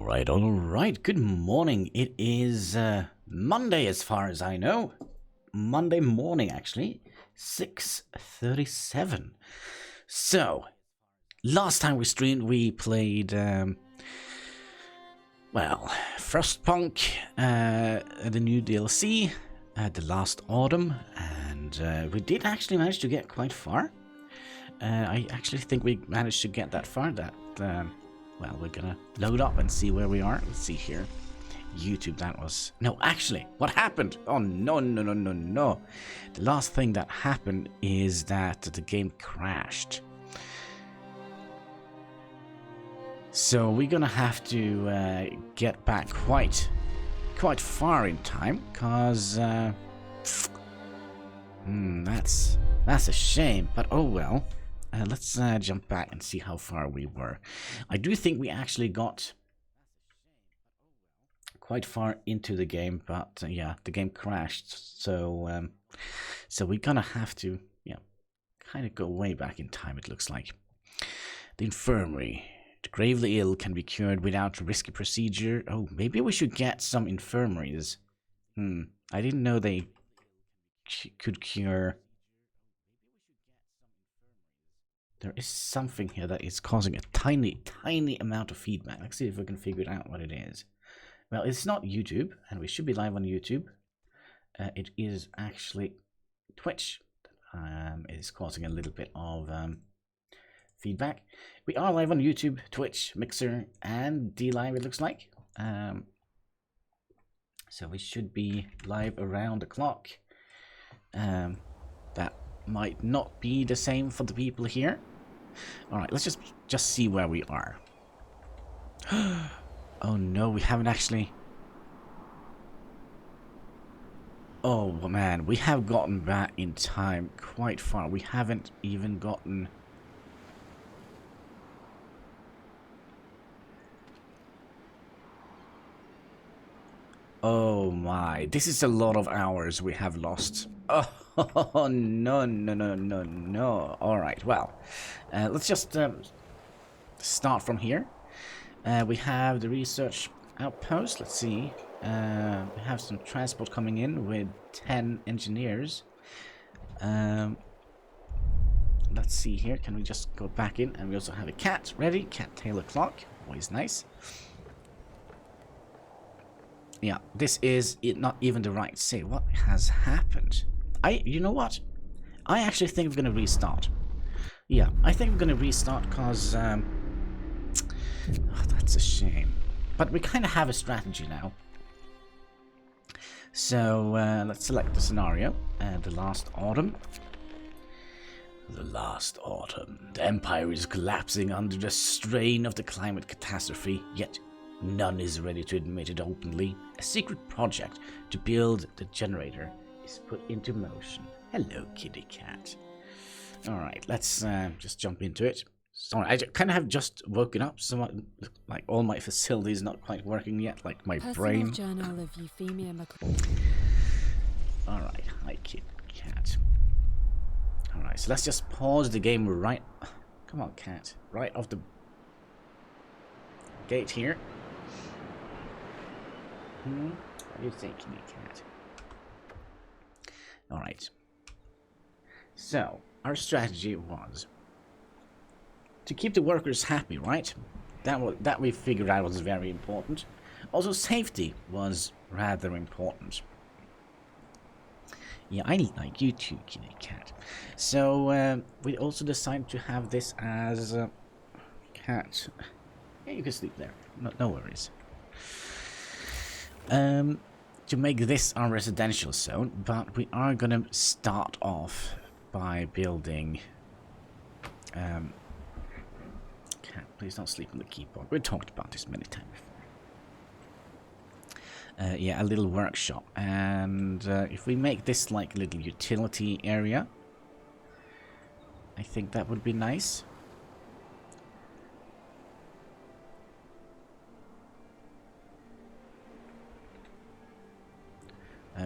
All right. Good morning. It is Monday as far as I know. Monday morning, actually. 6:37. So, last time we streamed, we played, Frostpunk, the new DLC, the last autumn, and we did actually manage to get quite far. I actually think we managed to get that far that... well, we're gonna load up and see where we are. Let's see here. YouTube, that was... No, actually, what happened? Oh, no. The last thing that happened is that the game crashed. So we're gonna have to get back quite far in time, because... that's a shame, but oh well. Let's jump back and see how far we were. I do think we actually got quite far into the game, but yeah, the game crashed. So we're gonna have to, kind of go way back in time, it looks like. The infirmary. The gravely ill can be cured without risky procedure. Oh, maybe we should get some infirmaries. I didn't know they could cure... There is something here that is causing a tiny amount of feedback. Let's see if we can figure out what it is. Well, it's not YouTube, and we should be live on YouTube. It is actually Twitch. It is causing a little bit of feedback. We are live on YouTube, Twitch, Mixer, and DLive, it looks like. So we should be live around the clock. That might not be the same for the people here. Alright, let's just see where we are. Oh no, we haven't actually... Oh man, we have gotten back in time quite far. We haven't even gotten... Oh my, this is a lot of hours we have lost. Oh, no. Alright, well, let's just start from here. We have the research outpost. Let's see. We have some transport coming in with 10 engineers. Let's see here. Can we just go back in? And we also have a cat ready. Cat tail o'clock. Always nice. Yeah, this is not even the right say. What has happened? You know what? I actually think we're gonna restart. Yeah, I think we're gonna restart because oh, that's a shame. But we kind of have a strategy now. So let's select the scenario. The last autumn. The last autumn. The Empire is collapsing under the strain of the climate catastrophe, yet none is ready to admit it openly. A secret project to build the generator is put into motion. Hello, kitty cat. Alright, let's just jump into it. Sorry, I kind of have just woken up, so like all my facilities not quite working yet, like my brain. Journal of Euphemia Alright, hi kitty cat. Alright, so let's just pause the game right... Come on, cat. Right off the gate here. What do you think, kitty cat? Alright. So, our strategy was to keep the workers happy, right? That we figured out was very important. Also, safety was rather important. Yeah, I like you too, kitty cat. So, we also decided to have this as a cat. Yeah, you can sleep there. No worries. To make this our residential zone, but we are gonna start off by building... Cat, please don't sleep on the keyboard. We've talked about this many times before. Yeah, a little workshop. And if we make this like a little utility area, I think that would be nice.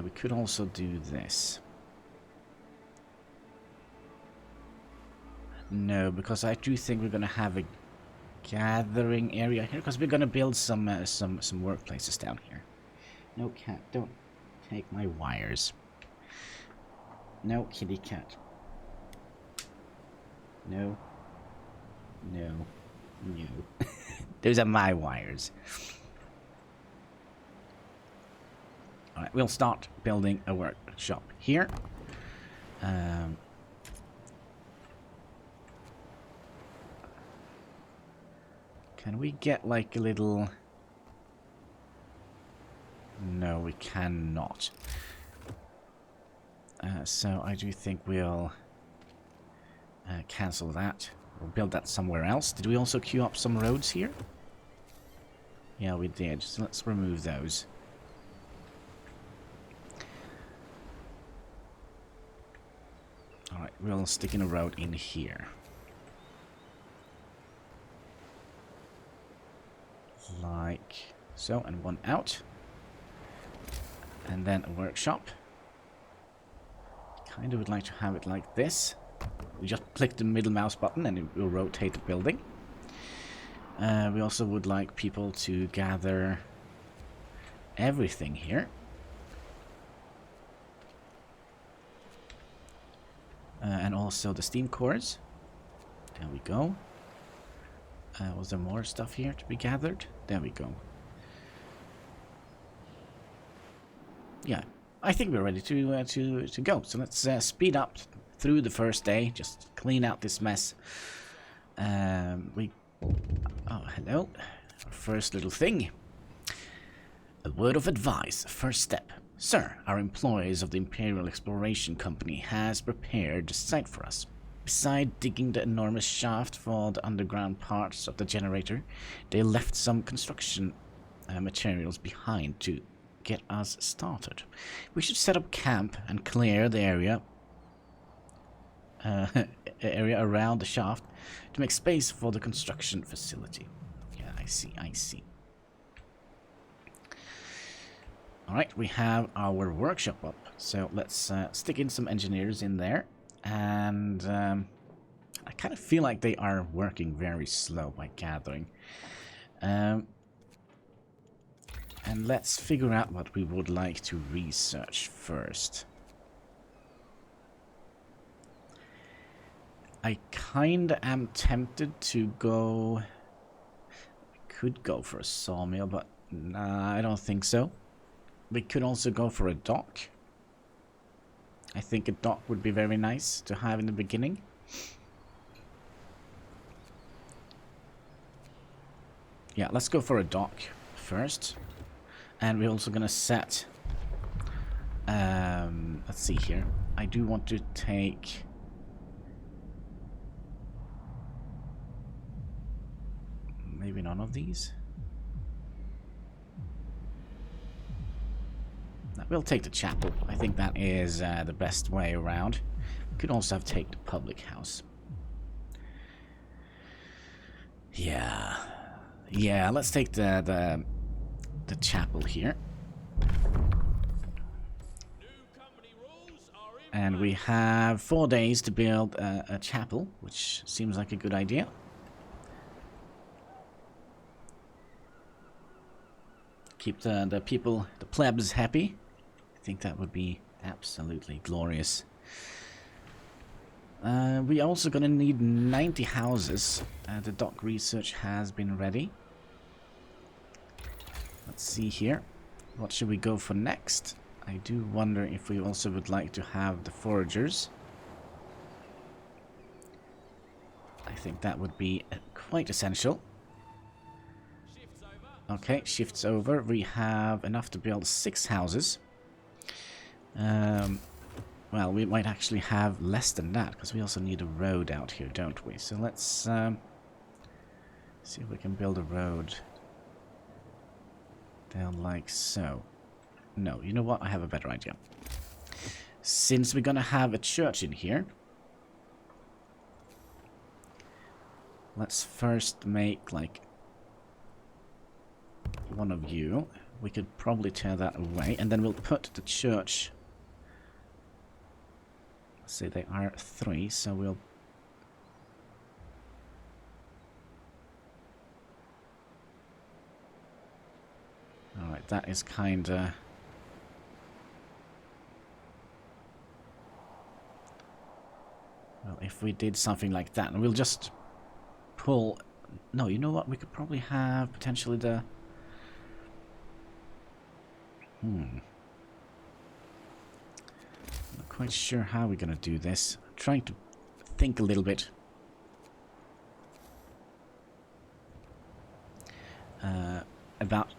We could also do this. No, because I do think we're going to have a gathering area here, because we're gonna build some workplaces down here. No cat, don't take my wires. No kitty cat. No. No. No. Those are my wires. Alright, we'll start building a workshop here. Can we get like a little... No, we cannot. So I do think we'll cancel that. We'll build that somewhere else. Did we also queue up some roads here? Yeah, we did. So let's remove those. Alright, we'll stick in a road in here. Like so, and one out. And then a workshop. Kind of would like to have it like this. We just click the middle mouse button and it will rotate the building. We also would like people to gather everything here. And also the steam cores. There we go. Was there more stuff here to be gathered? There we go. Yeah, I think we're ready to go. So let's speed up through the first day. Just clean out this mess. Oh, hello. Our first little thing. A word of advice. First step. Sir, our employees of the Imperial Exploration Company has prepared the site for us. Beside digging the enormous shaft for the underground parts of the generator, they left some construction materials behind to get us started. We should set up camp and clear the area around the shaft to make space for the construction facility. Yeah, I see. Alright, we have our workshop up, so let's stick in some engineers in there. And I kind of feel like they are working very slow by gathering. And let's figure out what we would like to research first. I kind of am tempted to go... I could go for a sawmill, but nah, I don't think so. We could also go for a dock. I think a dock would be very nice to have in the beginning. Yeah, let's go for a dock first. And we're also gonna set... let's see here. I do want to take... Maybe none of these? We'll take the chapel. I think that is the best way around. We could also have taken the public house. Yeah, let's take the chapel here. And we have 4 days to build a chapel, which seems like a good idea. Keep the people, the plebs happy. I think that would be absolutely glorious. We also gonna need 90 houses. The dock research has been ready. Let's see here. What should we go for next? I do wonder if we also would like to have the foragers. I think that would be quite essential. Okay, shifts over. We have enough to build 6 houses. Well, we might actually have less than that, because we also need a road out here, don't we? So let's see if we can build a road down like so. No, you know what? I have a better idea. Since we're gonna have a church in here, let's first make like one of you. We could probably tear that away, and then we'll put the church. Let's say they are 3, so we'll Alright, that is kinda... Well, if we did something like that, and we'll just pull... No, you know what? We could probably have potentially the... Not quite sure how we're gonna do this. I'm trying to think a little bit. About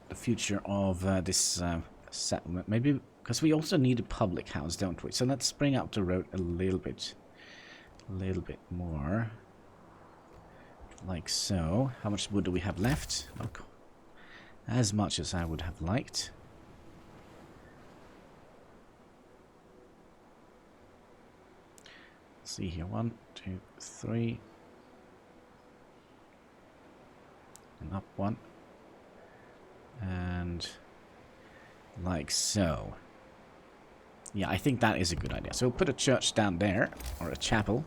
the future of this settlement. Maybe because we also need a public house, don't we? So let's bring up the road a little bit more, like so. How much wood do we have left? Not as much as I would have liked. Let's see here, 1, 2, 3, and up 1. And like so. Yeah, I think that is a good idea. So we'll put a church down there, or a chapel,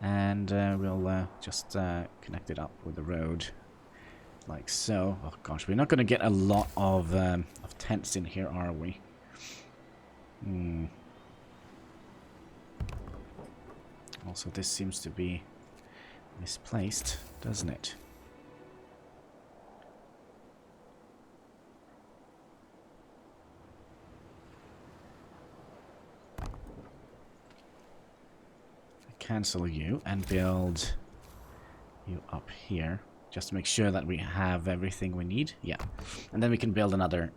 and we'll just connect it up with the road, like so. Oh gosh, we're not going to get a lot of tents in here, are we? Also, this seems to be misplaced, doesn't it? Cancel you and build you up here, just to make sure that we have everything we need. Yeah, and then we can build another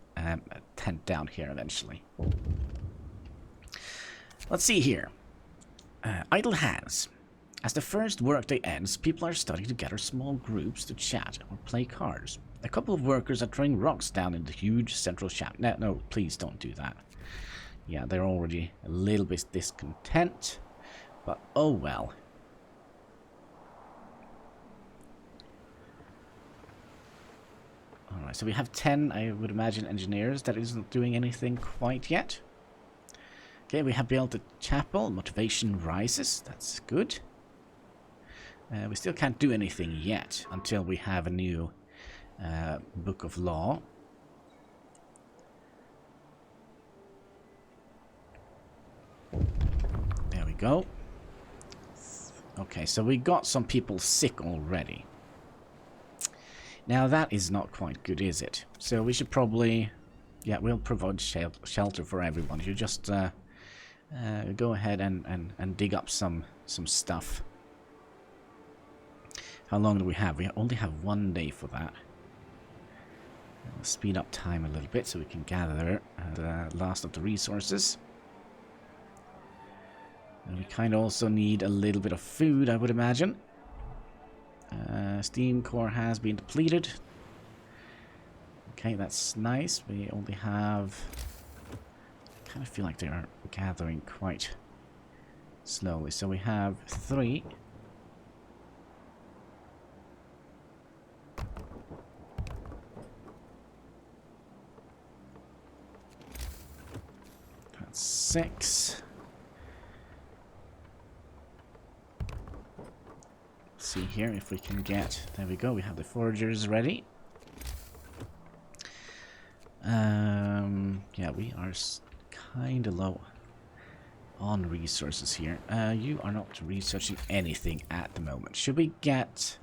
tent down here eventually. Let's see here. Idle hands. As the first workday ends, people are starting to gather small groups to chat or play cards. A couple of workers are throwing rocks down in the huge central shaft. No, please don't do that. Yeah, they're already a little bit discontent. But oh well. Alright, so we have 10, I would imagine, engineers. That isn't doing anything quite yet. Okay, we have built a chapel. Motivation rises. That's good. We still can't do anything yet until we have a new book of law. There we go. Okay, so we got some people sick already. Now that is not quite good, is it? So we should probably... Yeah, we'll provide shelter for everyone. You just go ahead and dig up some stuff. How long do we have? We only have 1 day for that. We'll speed up time a little bit so we can gather the last of the resources. And we kind of also need a little bit of food, I would imagine. Steam core has been depleted. Okay, that's nice. We only have... I kind of feel like they are gathering quite slowly. So we have 3. That's 6. See here if we can get... There we go, we have the foragers ready. Yeah, we are kind of low on resources here. You are not researching anything at the moment. Should we get...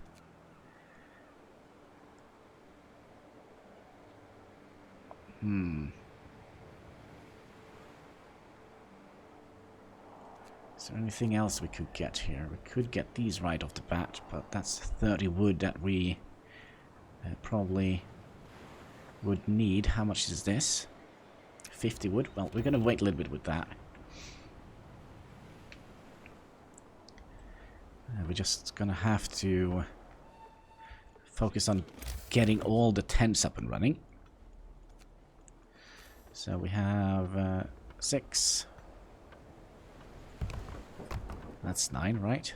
Is there anything else we could get here? We could get these right off the bat, but that's 30 wood that we probably would need. How much is this? 50 wood? Well, we're going to wait a little bit with that. We're just going to have to focus on getting all the tents up and running. So we have 6... That's 9, right?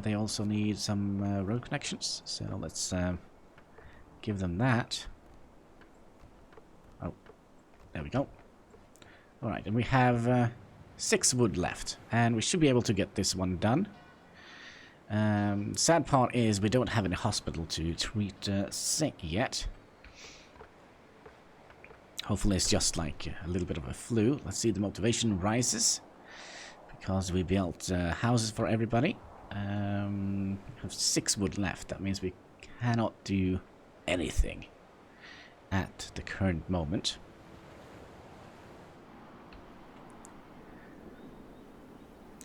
They also need some road connections, so let's give them that. Oh, there we go. Alright, and we have 6 wood left, and we should be able to get this one done. Sad part is we don't have any hospital to treat sick yet. Hopefully it's just like a little bit of a flu. Let's see, the motivation rises because we built houses for everybody. We have 6 wood left. That means we cannot do anything at the current moment.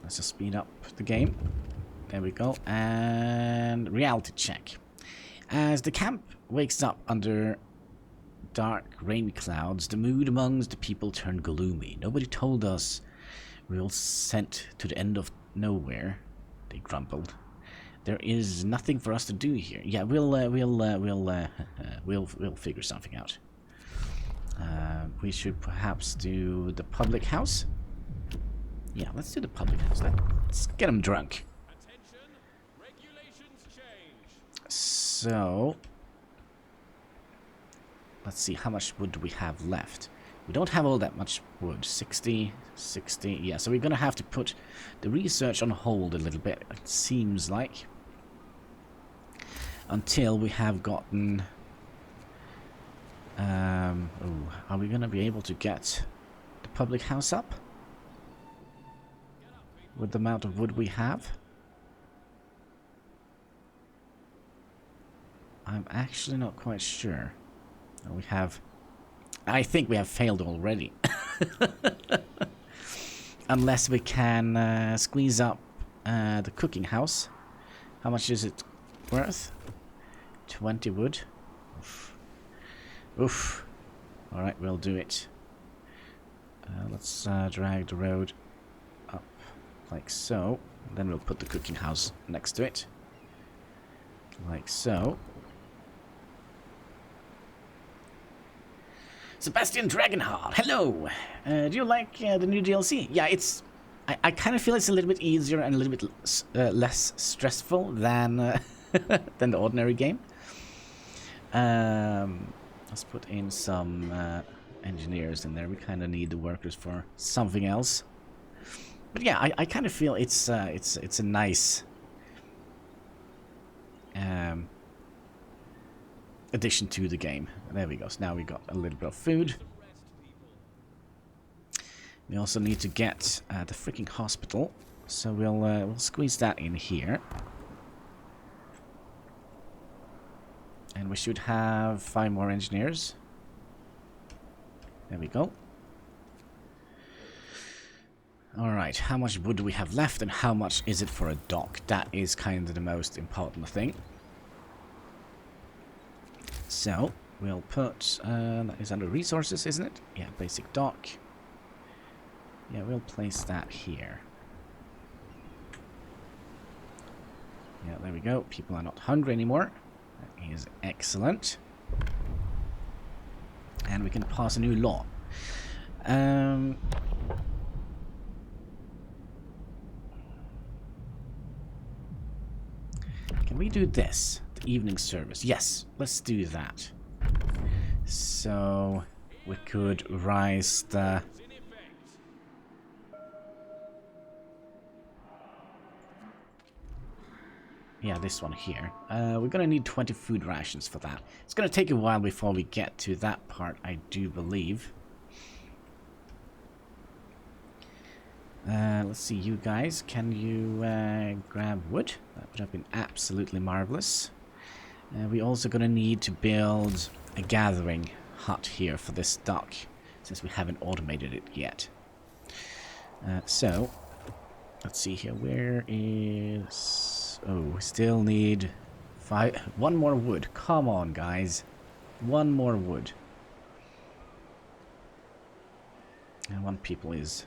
Let's just speed up the game. There we go. And reality check. As the camp wakes up under dark rain clouds, the mood amongst the people turned gloomy. Nobody told us we were sent to the end of nowhere, they grumbled. There is nothing for us to do here. Yeah, we'll figure something out. We should perhaps do the public house. Yeah, let's do the public house. Let's get them drunk. Attention, regulations change. So, let's see, how much wood do we have left? We don't have all that much wood. 60, 60. Yeah, so we're going to have to put the research on hold a little bit, it seems like. Until we have gotten... are we going to be able to get the public house up? With the amount of wood we have? I'm actually not quite sure. We have... I think we have failed already. Unless we can squeeze up the cooking house. How much is it worth? 20 wood. Oof. Oof. Alright, we'll do it. Let's drag the road up like so. Then we'll put the cooking house next to it. Like so. Sebastian Dragonheart, hello! Do you like the new DLC? Yeah, it's... I kind of feel it's a little bit easier and a little bit less stressful than, than the ordinary game. Let's put in some engineers in there. We kind of need the workers for something else. But yeah, I kind of feel it's a nice addition to the game. There we go. So now we got a little bit of food. We also need to get the freaking hospital, so we'll squeeze that in here. And we should have 5 more engineers. There we go. Alright, how much wood do we have left and how much is it for a dock? That is kind of the most important thing. So, we'll put... that is under resources, isn't it? Yeah, basic dock. Yeah, we'll place that here. Yeah, there we go. People are not hungry anymore. That is excellent. And we can pass a new law. Can we do this? The evening service. Yes, let's do that. So we could rise the... Yeah, this one here. We're gonna need 20 food rations for that. It's gonna take a while before we get to that part, I do believe. Let's see, you guys, can you grab wood? That would have been absolutely marvelous. We're also gonna need to build a gathering hut here for this dock, since we haven't automated it yet. So, let's see here, where is... Oh, we still need 1 more wood. Come on, guys. 1 more wood. And 1 people is...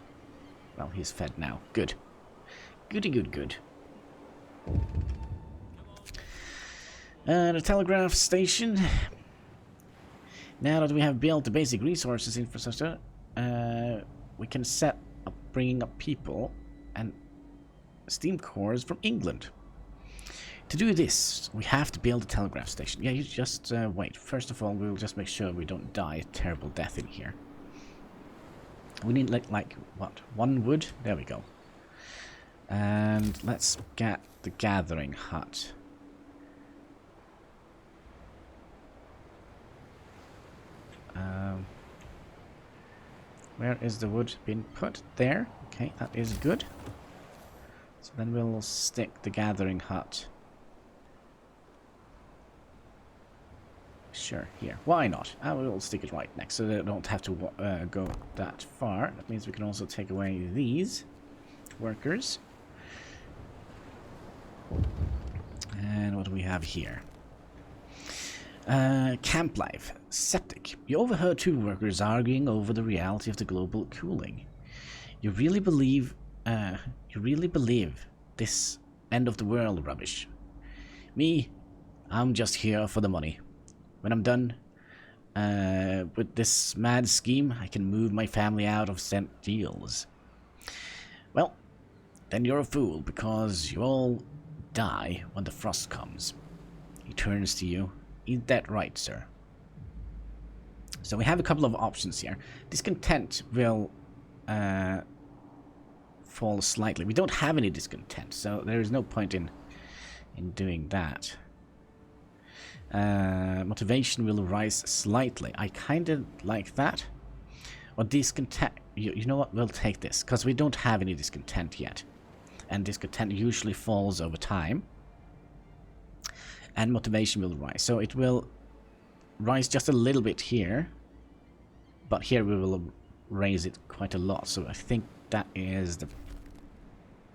Well, he's fed now. Good. Goody good good. The telegraph station. Now that we have built the basic resources infrastructure, we can set up bringing up people and steam cores from England. To do this, we have to build a telegraph station. Yeah, you just wait. First of all, we'll just make sure we don't die a terrible death in here. We need like what? 1 wood? There we go. And let's get the gathering hut. Where is the wood being put? There. Okay, that is good. So then we'll stick the gathering hut. Sure, here. Why not? I will stick it right next so they don't have to go that far. That means we can also take away these workers. And what do we have here? Camp life. Septic. You overheard two workers arguing over the reality of the global cooling. You really believe this end of the world rubbish? Me, I'm just here for the money. When I'm done with this mad scheme, I can move my family out of St. Giles. Well, then you're a fool, because you all die when the frost comes. He turns to you. Is that right, sir? So we have a couple of options here. Discontent will fall slightly. We don't have any discontent, so there is no point in doing that. Motivation will rise slightly. I kind of like that. Or discontent. You know what? We'll take this, because we don't have any discontent yet. And discontent usually falls over time. And motivation will rise. So it will rise just a little bit here. But here we will raise it quite a lot. So I think that is the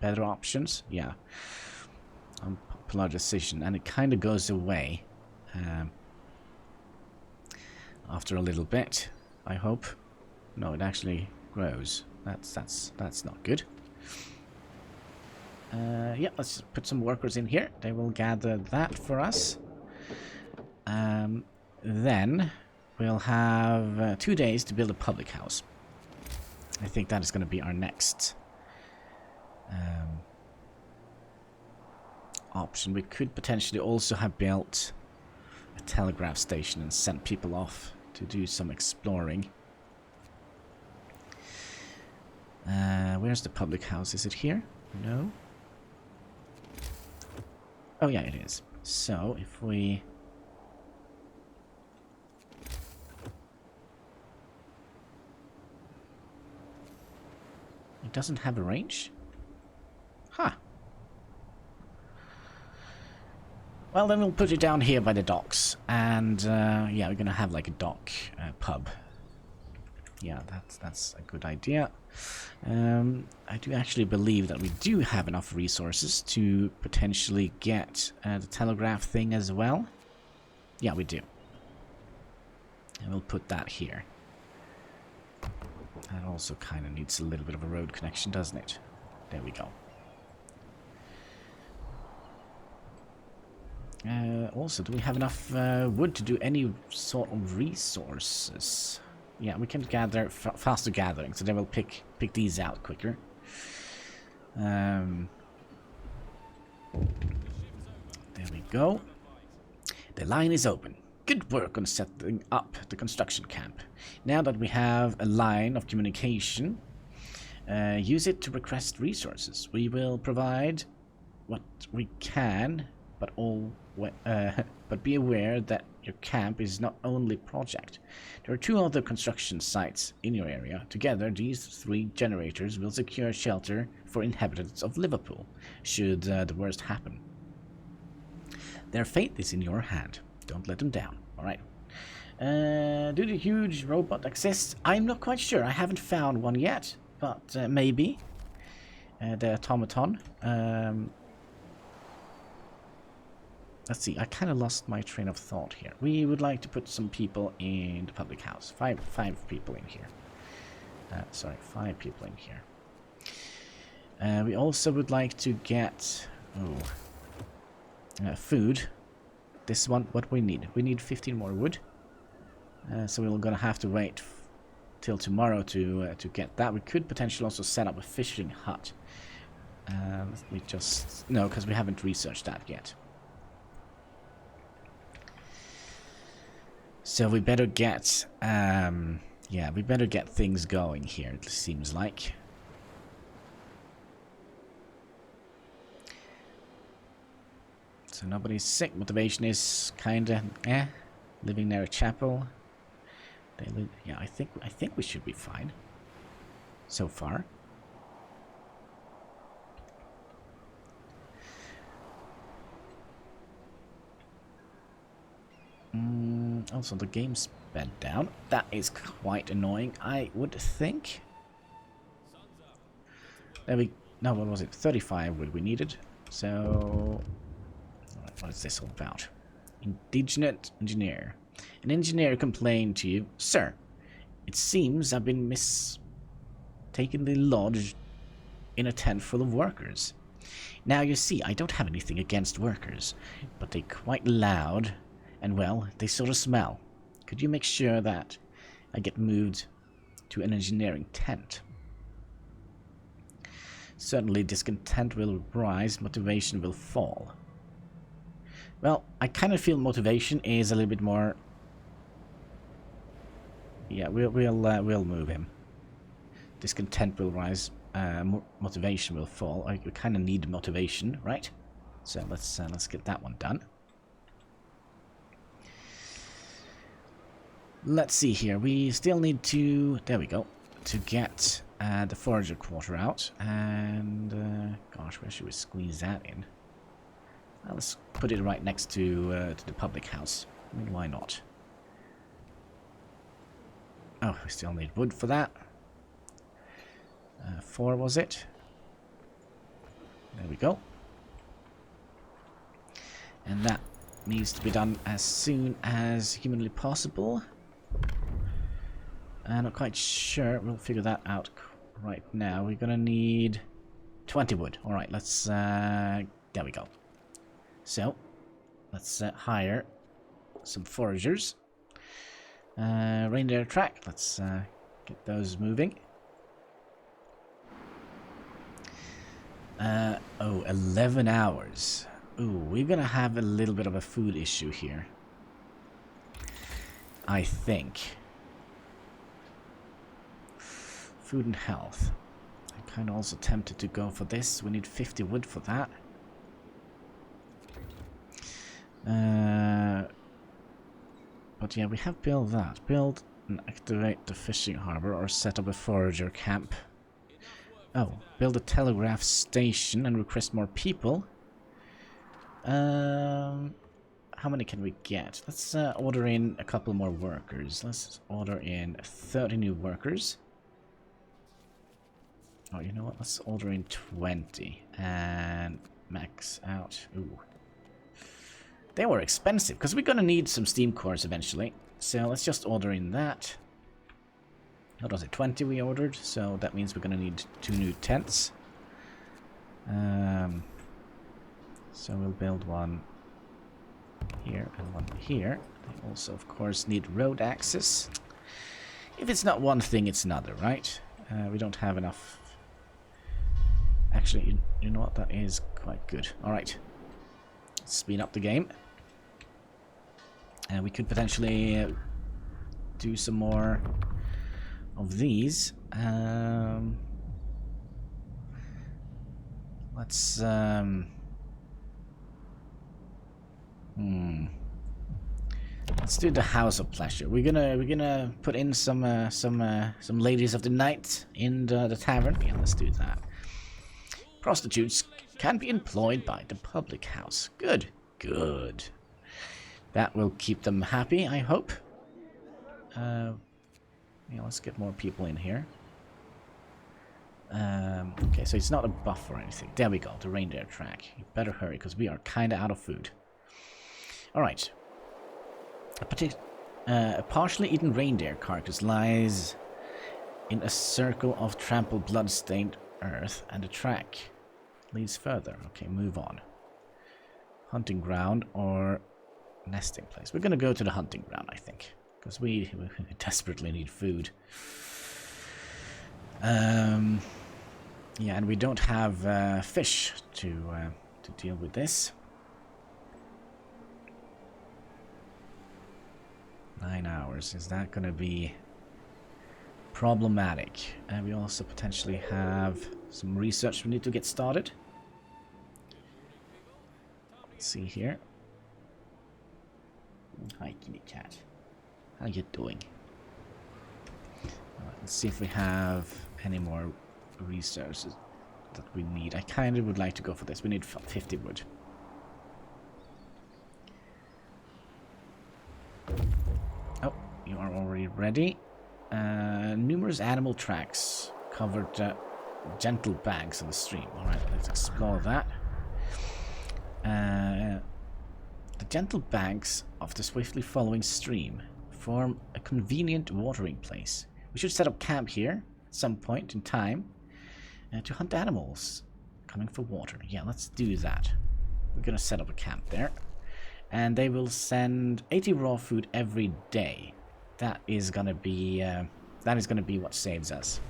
better options. Yeah. Unpopular decision. And it kind of goes away. After a little bit, I hope. No, it actually grows. That's not good. Yeah, let's put some workers in here. They will gather that for us. Then we'll have 2 days to build a public house. I think that is going to be our next option. We could potentially also have built a telegraph station and sent people off to do some exploring. Where's the public house? Is it here? No. Oh yeah, it is. So if we it doesn't have a range? Huh. Well, then we'll put it down here by the docks. And, yeah, we're gonna have like a dock pub. Yeah, that's a good idea. I do actually believe that we do have enough resources to potentially get the telegraph thing as well. Yeah, we do. And we'll put that here. That also kind of needs a little bit of a road connection, doesn't it? There we go. Also, do we have enough wood to do any sort of resources? Yeah, we can gather faster gathering, so then we'll pick these out quicker. There we go. The line is open. Good work on setting up the construction camp. Now that we have a line of communication, use it to request resources. We will provide what we can, but be aware that your camp is not only project. There are 2 other construction sites in your area. Together, these 3 generators will secure shelter for inhabitants of Liverpool, should the worst happen. Their fate is in your hand. Don't let them down. Alright. Do the huge robot exist? I'm not quite sure. I haven't found one yet, but maybe. The automaton. Let's see, I kind of lost my train of thought here. We would like to put some people in the public house. Five people in here. Sorry, 5 people in here. We also would like to get food. This one, what we need. We need 15 more wood. So we're gonna have to wait till tomorrow to get that. We could potentially also set up a fishing hut. We just no, because we haven't researched that yet. So we better get, yeah, we better get things going here, it seems like. So nobody's sick. Motivation is kinda, living near a chapel. Yeah, I think we should be fine. so far. Also, the game's sped down. That is quite annoying, I would think. There we... No, what was it? 35 would we needed. So... what is this all about? Indigenous engineer. An engineer complained to you, "Sir, it seems I've been mistakenly lodged in a tent full of workers. Now, you see, I don't have anything against workers, but they're quite loud, and, well, they sort of smell. Could you make sure that I get moved to an engineering tent? Certainly, discontent will rise, motivation will fall." Well, I kind of feel motivation is a little bit more... Yeah, we'll move him. Discontent will rise, motivation will fall. We kind of need motivation, right? So let's get that one done. Let's see here. We still need to... There we go. To get the forager quarter out. And gosh, where should we squeeze that in? Well, let's put it right next to the public house. I mean, why not? Oh, we still need wood for that. 4 was it? There we go. And that needs to be done as soon as humanly possible. I'm not quite sure. We'll figure that out right now. We're gonna need 20 wood. Alright, let's... there we go. So, let's hire some foragers. Reindeer track, let's get those moving. Oh, 11 hours. Ooh, we're gonna have a little bit of a food issue here, I think. Food and health. I'm kind of also tempted to go for this. We need 50 wood for that. But yeah, we have built that. Build and activate the fishing harbor or set up a forager camp. Oh, build a telegraph station and request more people. How many can we get? Let's order in a couple more workers. Let's order in 30 new workers. Oh, you know what? Let's order in 20 and max out. Ooh. They were expensive, because we're going to need some steam cores eventually. So let's just order in that. What was it? 20 we ordered, so that means we're going to need 2 new tents. So we'll build one here and one here. They also, of course, need road access. If it's not one thing, it's another, right? We don't have enough... Actually, you know what? That is quite good. Alright. Speed up the game. And we could potentially do some more of these. Let's let's do the House of Pleasure. We're gonna put in some ladies of the night in the tavern. Yeah, let's do that. Prostitutes can be employed by the public house. Good, good. That will keep them happy, I hope. Yeah, let's get more people in here. Okay, so it's not a buff or anything. There we go, the reindeer track. You better hurry, because we are kind of out of food. Alright. A partially eaten reindeer carcass lies in a circle of trampled, blood-stained earth, and the track leads further. Okay, move on. Hunting ground or nesting place. We're going to go to the hunting ground, I think, because we desperately need food. Yeah, and we don't have fish to deal with this. 9 hours. Is that going to be problematic? And we also potentially have some research we need to get started. Let's see here. Hi, kitty cat. How you doing? Let's see if we have any more resources that we need. I kind of would like to go for this. We need 50 wood. Oh, you are already ready. Numerous animal tracks covered gentle banks on the stream. Alright, let's explore that. The gentle banks of the swiftly following stream form a convenient watering place. We should set up camp here at some point in time to hunt animals coming for water. Yeah, let's do that. We're gonna set up a camp there. And they will send 80 raw food every day. That is gonna be what saves us.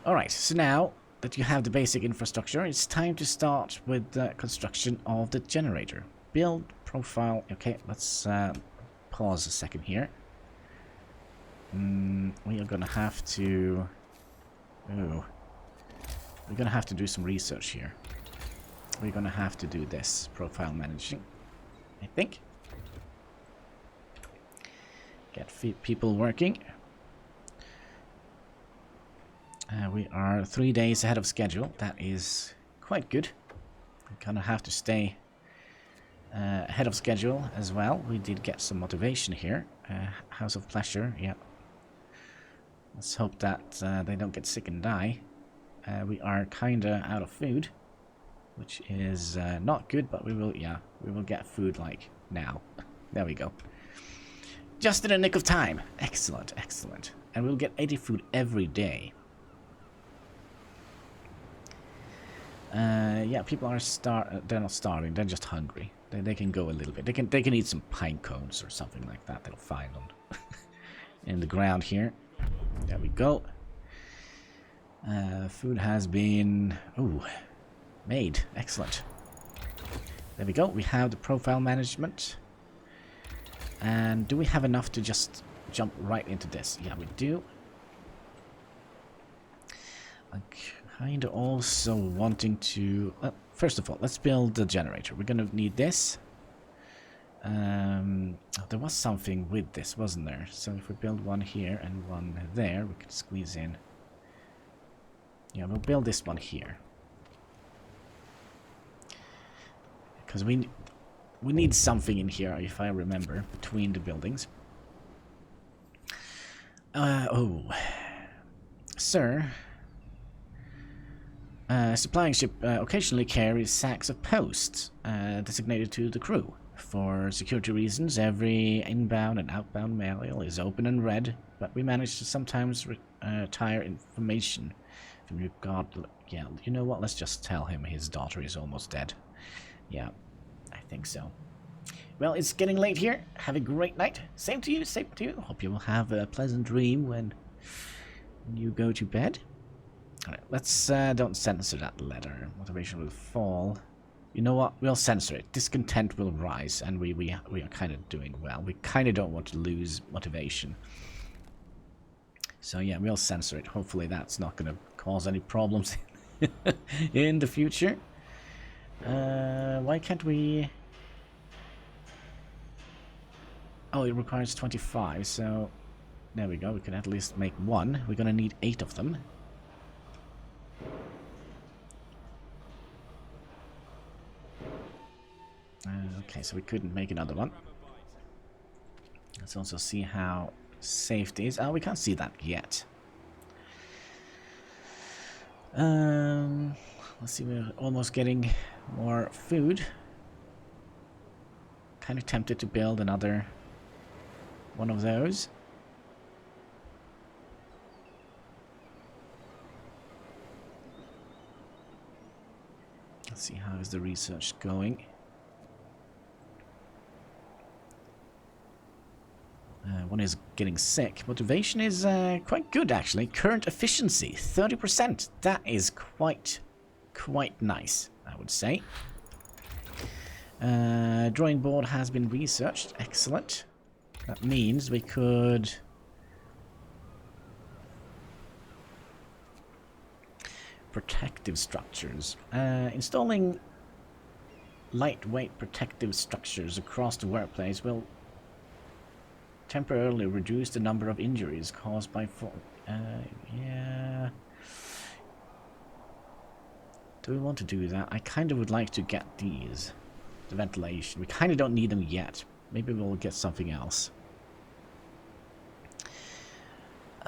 Alright, so now that you have the basic infrastructure, it's time to start with the construction of the generator. Build profile. Okay, let's pause a second here. We are gonna have to... Oh. We're gonna have to do some research here. We're gonna have to do this profile managing, I think. Get people working. We are 3 days ahead of schedule. That is quite good. We're gonna have to stay ahead of schedule as well. We did get some motivation here. House of Pleasure, yeah. Let's hope that they don't get sick and die. We are kinda out of food, which is not good, but we will get food like now. There we go. Just in the nick of time. Excellent, excellent. And we'll get 80 food every day. Yeah, people are they're not starving, they're just hungry. They can go a little bit. They can eat some pine cones or something like that. They'll find them in the ground here. There we go. Food has been made. Excellent. There we go. We have the profile management. And do we have enough to just jump right into this? Yeah, we do. I'm kind of also wanting to... first of all, let's build the generator. We're going to need this. There was something with this, wasn't there? So if we build one here and one there, we could squeeze in. Yeah, we'll build this one here. Because we need something in here, if I remember, between the buildings. Sir, supplying ship occasionally carries sacks of post designated to the crew. For security reasons, every inbound and outbound mail is open and read, but we manage to sometimes retire information from your god. Yeah, you know what? Let's just tell him his daughter is almost dead. Yeah, I think so. Well, it's getting late here. Have a great night. Same to you, same to you. Hope you will have a pleasant dream when you go to bed. Alright, let's don't censor that letter. Motivation will fall. You know what? We'll censor it. Discontent will rise, and we are kind of doing well. We kind of don't want to lose motivation. So yeah, we'll censor it. Hopefully that's not going to cause any problems in the future. Why can't we... Oh, it requires 25, so... There we go, we can at least make one. We're gonna need 8 of them. Okay, so we couldn't make another one. Let's also see how safety is. Oh, we can't see that yet. Let's see, we're almost getting more food. Kind of tempted to build another one of those. Let's see, how is the research going? One is getting sick. Motivation is quite good, actually. Current efficiency, 30%. That is quite nice, I would say. Drawing board has been researched. Excellent. That means we could... Protective structures. Installing lightweight protective structures across the workplace will temporarily reduce the number of injuries caused by fall. Yeah. Do we want to do that? I kind of would like to get these. The ventilation. We kind of don't need them yet. Maybe we'll get something else.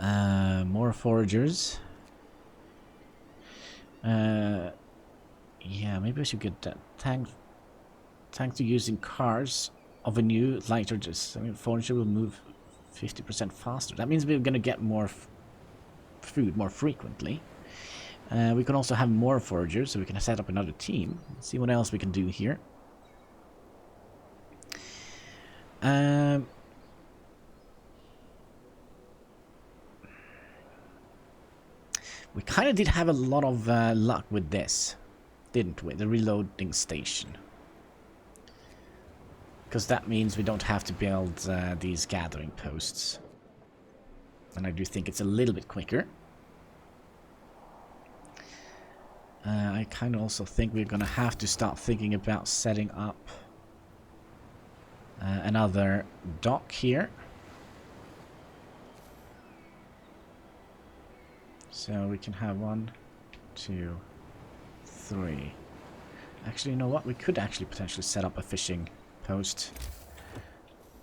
More foragers. Yeah, maybe I should get that. Thanks to using cars of a new lighter, I mean, forager will move 50% faster. That means we're going to get more food more frequently. We can also have more foragers, so we can set up another team. Let's see what else we can do here. We kind of did have a lot of luck with this, didn't we? The reloading station. Because that means we don't have to build these gathering posts. And I do think it's a little bit quicker. I kind of also think we're going to have to start thinking about setting up another dock here. So we can have 1, 2, 3. Actually, you know what? We could actually potentially set up a fishing post.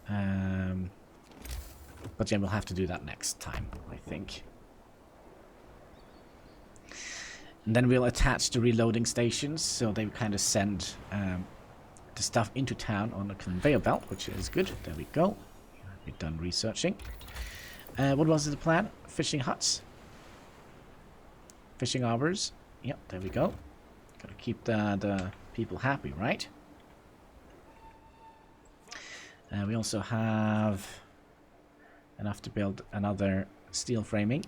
But yeah, we'll have to do that next time, I think. And then we'll attach the reloading stations, so they kind of send the stuff into town on a conveyor belt, which is good. There we go. We've done researching. What was the plan? Fishing huts? Fishing arbors? Yep, there we go. Gotta keep the people happy, right? We also have enough to build another steel framing.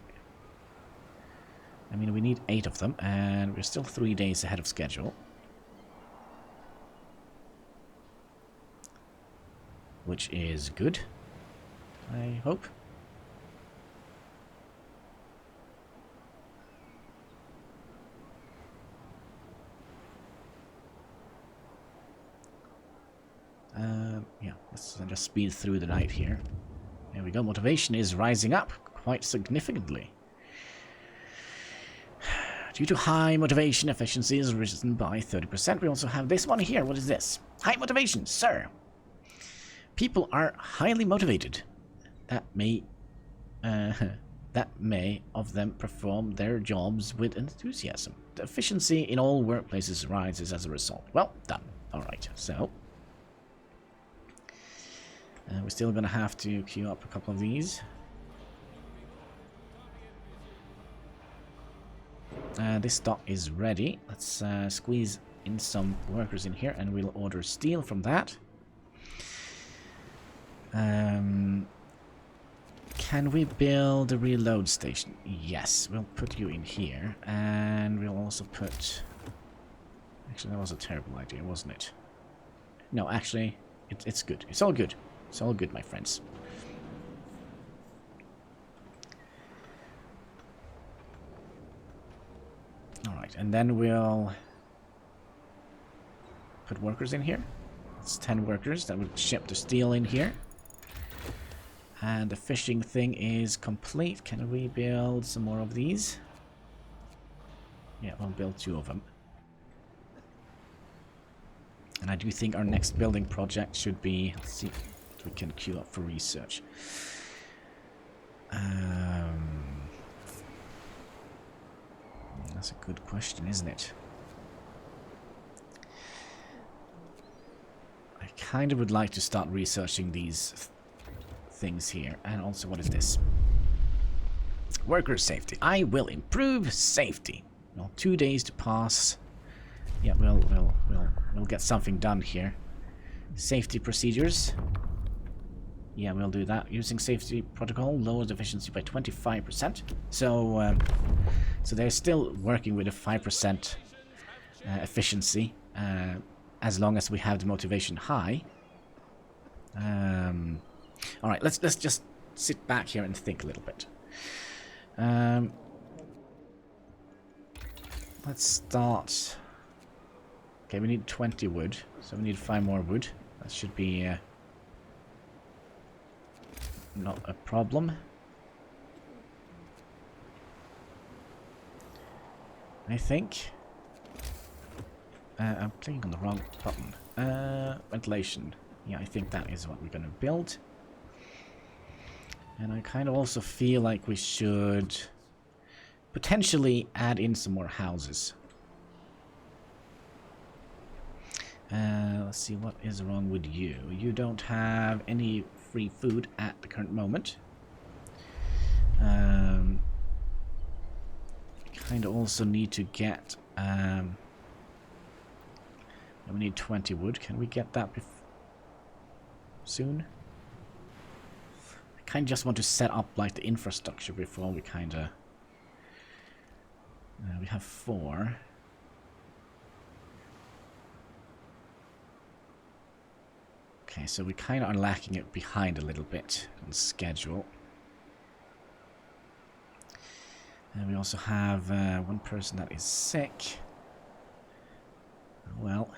I mean, we need 8 of them, and we're still 3 days ahead of schedule. Which is good, I hope. Yeah, let's just speed through the night here. There we go, motivation is rising up quite significantly. Due to high motivation, efficiency is risen by 30%. We also have this one here. What is this? High motivation, sir. People are highly motivated. That may of them perform their jobs with enthusiasm. The efficiency in all workplaces rises as a result. Well done. Alright, so we're still gonna have to queue up a couple of these. This dock is ready. Let's squeeze in some workers in here, and we'll order steel from that. Can we build a reload station? Yes, we'll put you in here, and we'll also put... Actually, that was a terrible idea, wasn't it? No, actually, it's good. It's all good. It's all good, my friends. Alright, and then we'll put workers in here. It's 10 workers that would ship the steel in here. And the fishing thing is complete. Can we build some more of these? Yeah, we'll build 2 of them. And I do think our next building project should be... Let's see if we can queue up for research. That's a good question, isn't it? I kind of would like to start researching these things here. And also, what is this? Worker safety. I will improve safety. Well, 2 days to pass. Yeah, we'll get something done here. Safety procedures. Yeah, we'll do that. Using safety protocol lowers efficiency by 25%. So they're still working with a 5% efficiency, as long as we have the motivation high. All right, let's just sit back here and think a little bit. Let's start. Okay, we need 20 wood, so we need 5 more wood. That should be not a problem. I think. I'm clicking on the wrong button. Ventilation. Yeah, I think that is what we're gonna build. And I kind of also feel like we should potentially add in some more houses. Let's see, what is wrong with you? You don't have any free food at the current moment. Kind of also need to get... we need 20 wood. Can we get that soon? I kind of just want to set up like the infrastructure before we kind of... we have 4. Okay, so we kind of are lacking it behind a little bit on schedule. And we also have one person that is sick. Well,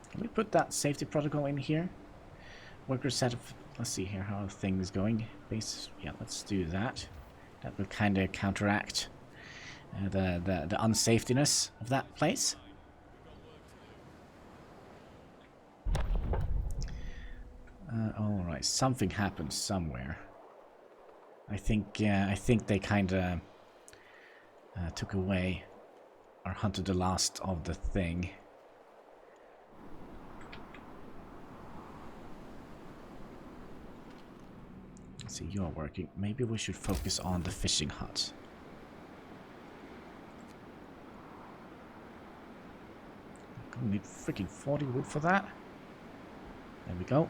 can we put that safety protocol in here? Worker set. Let's see here how things going. Base. Yeah, let's do that. That will kind of counteract the unsafetyness of that place. All right, something happened somewhere. I think they kind of took away or hunted the last of the thing. Let's see, you're working. Maybe we should focus on the fishing hut. Gonna need freaking 40 wood for that. There we go.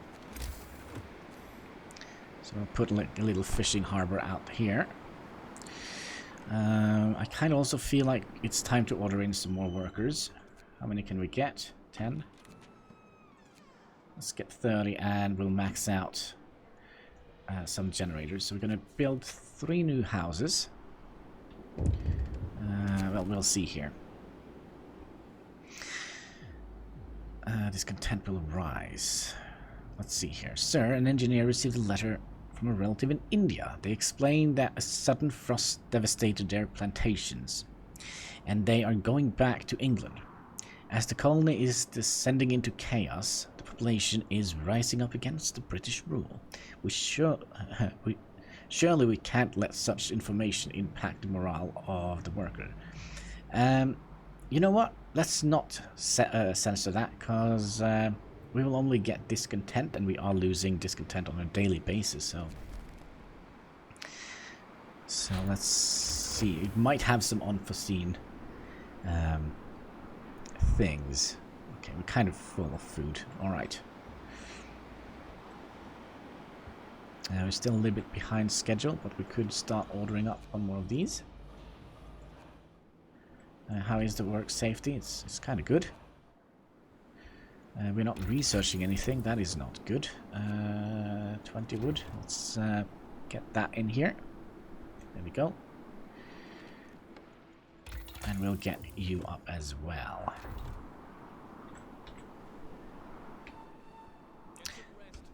So I'll put like a little fishing harbor out here. I kind of also feel like it's time to order in some more workers. How many can we get? 10? Let's get 30 and we'll max out some generators. So we're going to build 3 new houses. Well, we'll see here. Discontent will rise. Let's see here. Sir, an engineer received a letter from a relative in India. They explained that a sudden frost devastated their plantations, and they are going back to England. As the colony is descending into chaos, the population is rising up against the British rule. Surely we can't let such information impact the morale of the worker. You know what? Let's not censor that, because we will only get discontent, and we are losing discontent on a daily basis, so let's see. It might have some unforeseen things. Okay, we're kind of full of food. Alright. We're still a little bit behind schedule, but we could start ordering up on more of these. How is the work safety? It's kind of good. We're not researching anything. That is not good. 20 wood. Let's get that in here. There we go. And we'll get you up as well.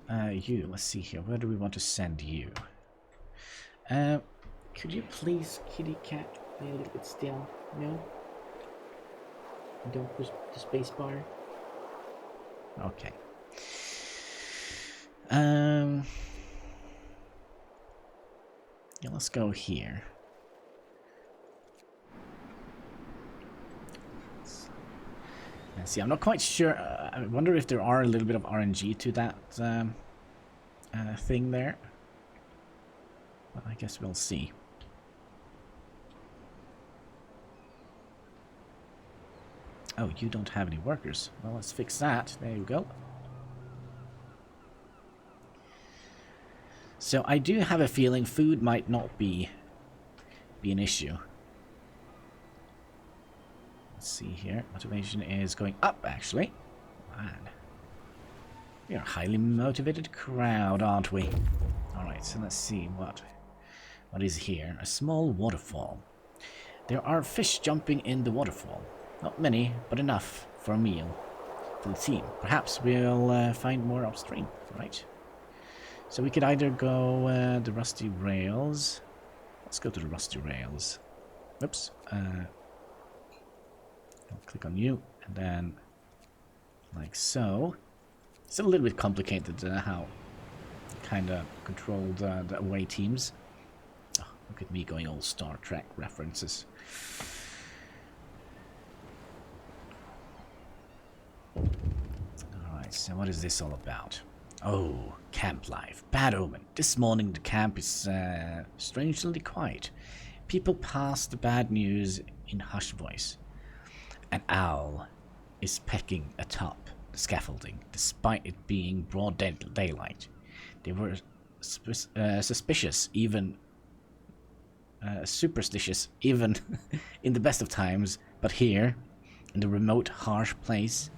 Let's see here. Where do we want to send you? Could you please, kitty cat, be a little bit still? No? Don't push the space bar. Okay. Yeah, let's go here. Let's see, I'm not quite sure. I wonder if there are a little bit of RNG to that thing there. Well, I guess we'll see. Oh, you don't have any workers. Well, let's fix that. There you go. So I do have a feeling food might not be an issue. Let's see here. Motivation is going up, actually. Man. We are a highly motivated crowd, aren't we? Alright, so let's see what is here. A small waterfall. There are fish jumping in the waterfall. Not many, but enough for a meal for the team. Perhaps we'll find more upstream, right? So we could either go the Rusty Rails. Let's go to the Rusty Rails. Oops. I'll click on you, and then like so. It's a little bit complicated how kind of controlled the away teams. Oh, look at me going all Star Trek references. Alright, so what is this all about? Oh, camp life. Bad omen. This morning the camp is strangely quiet. People pass the bad news in hushed voice. An owl is pecking atop the scaffolding, despite it being broad daylight. They were suspicious, even superstitious, even in the best of times, but here, in the remote, harsh place,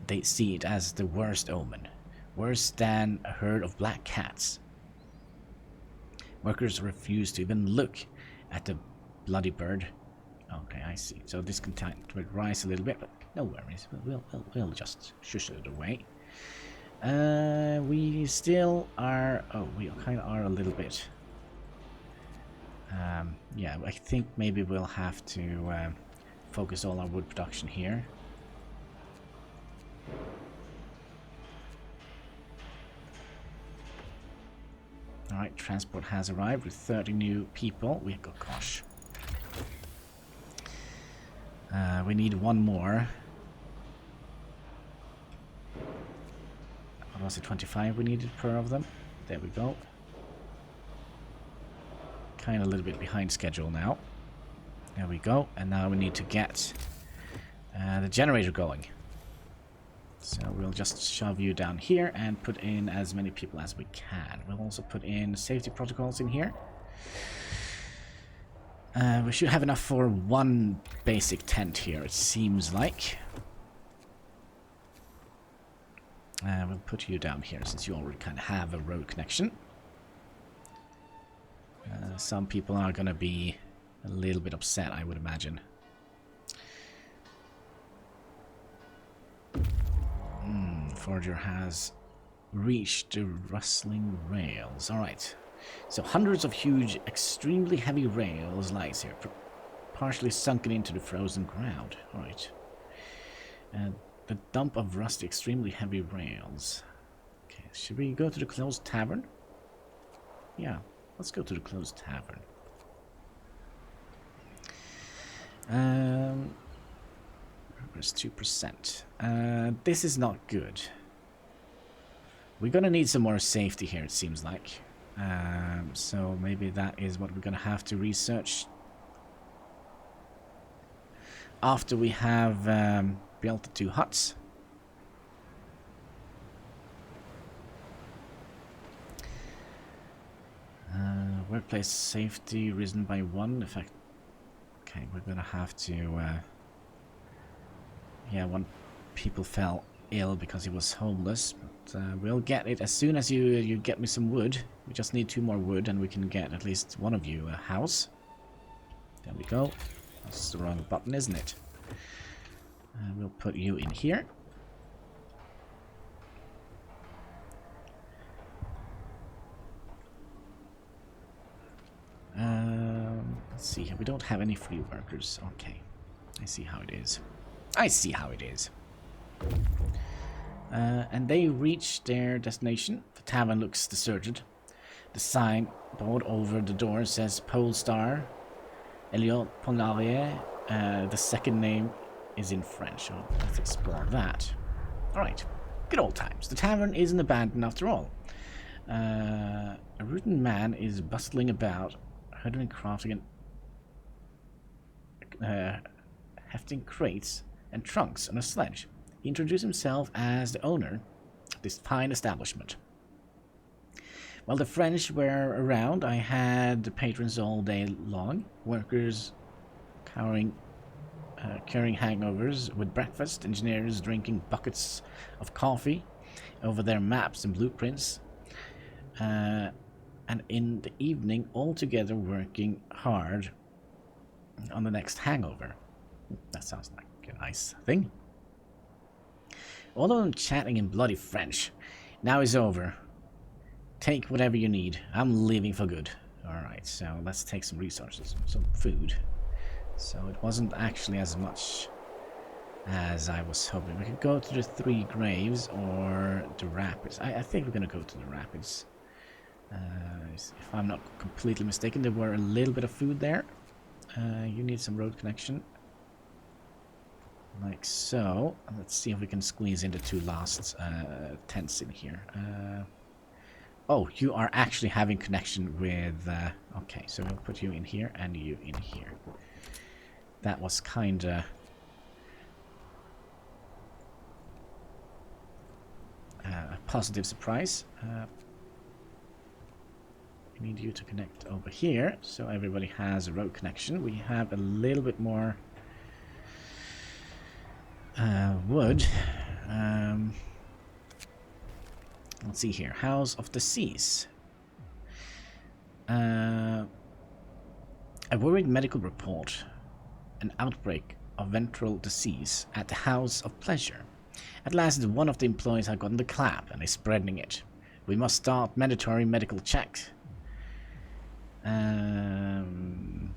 they see it as the worst omen, worse than a herd of black cats. Workers refuse to even look at the bloody bird. Okay, I see. So discontent will rise a little bit, but no worries. We'll just shush it away. We still are... Oh, we kind of are a little bit... yeah, I think maybe we'll have to focus all our wood production here. Alright, transport has arrived with 30 new people. We go, gosh. We need one more. What was it, 25 we needed per of them? There we go. Kind of a little bit behind schedule now. There we go. And now we need to get the generator going. So we'll just shove you down here and put in as many people as we can. We'll also put in safety protocols in here. We should have enough for one basic tent here, it seems like. We'll put you down here since you already kind of have a road connection. Some people are going to be a little bit upset, I would imagine. Forger has reached the rustling rails. Alright. So hundreds of huge, extremely heavy rails lies here, partially sunken into the frozen ground. Alright. The dump of rusty, extremely heavy rails. Okay, should we go to the closed tavern? Yeah, let's go to the closed tavern. Progress 2%. This is not good. We're gonna need some more safety here, it seems like. So maybe that is what we're gonna have to research after we have built the 2 huts. Workplace safety risen by 1. In fact, okay, we're gonna have to. Yeah, one people fell ill because he was homeless, but we'll get it as soon as you get me some wood. We just need 2 more wood, and we can get at least one of you a house. There we go. That's the wrong button, isn't it? We'll put you in here. Let's see. We don't have any free workers. Okay. I see how it is. I see how it is. And they reach their destination. The tavern looks deserted. The sign board over the door says Polestar, Elliot Polarier. The second name is in French. So let's explore that. Alright. Good old times. The tavern isn't abandoned after all. A rootin' man is bustling about, herding and crafting and hefting crates and trunks on a sledge. He introduced himself as the owner of this fine establishment. While the French were around, I had the patrons all day long, workers carrying hangovers with breakfast, engineers drinking buckets of coffee over their maps and blueprints, and in the evening all together working hard on the next hangover. That sounds like a nice thing. All of them chatting in bloody French. Now it's over. Take whatever you need. I'm leaving for good. Alright, so let's take some resources, some food. So it wasn't actually as much as I was hoping. We could go to the 3 graves or the rapids. I think we're gonna go to the rapids. If I'm not completely mistaken, there were a little bit of food there. You need some road connection. Like so. Let's see if we can squeeze in the 2 last tents in here. Oh, you are actually having connection with... okay, so we'll put you in here and you in here. That was kinda... a positive surprise. We need you to connect over here, so everybody has a road connection. We have a little bit more wood. Let's see here. House of the Seas. A worried medical report. An outbreak of ventral disease at the House of Pleasure. At last, one of the employees had gotten the clap and is spreading it. We must start mandatory medical checks.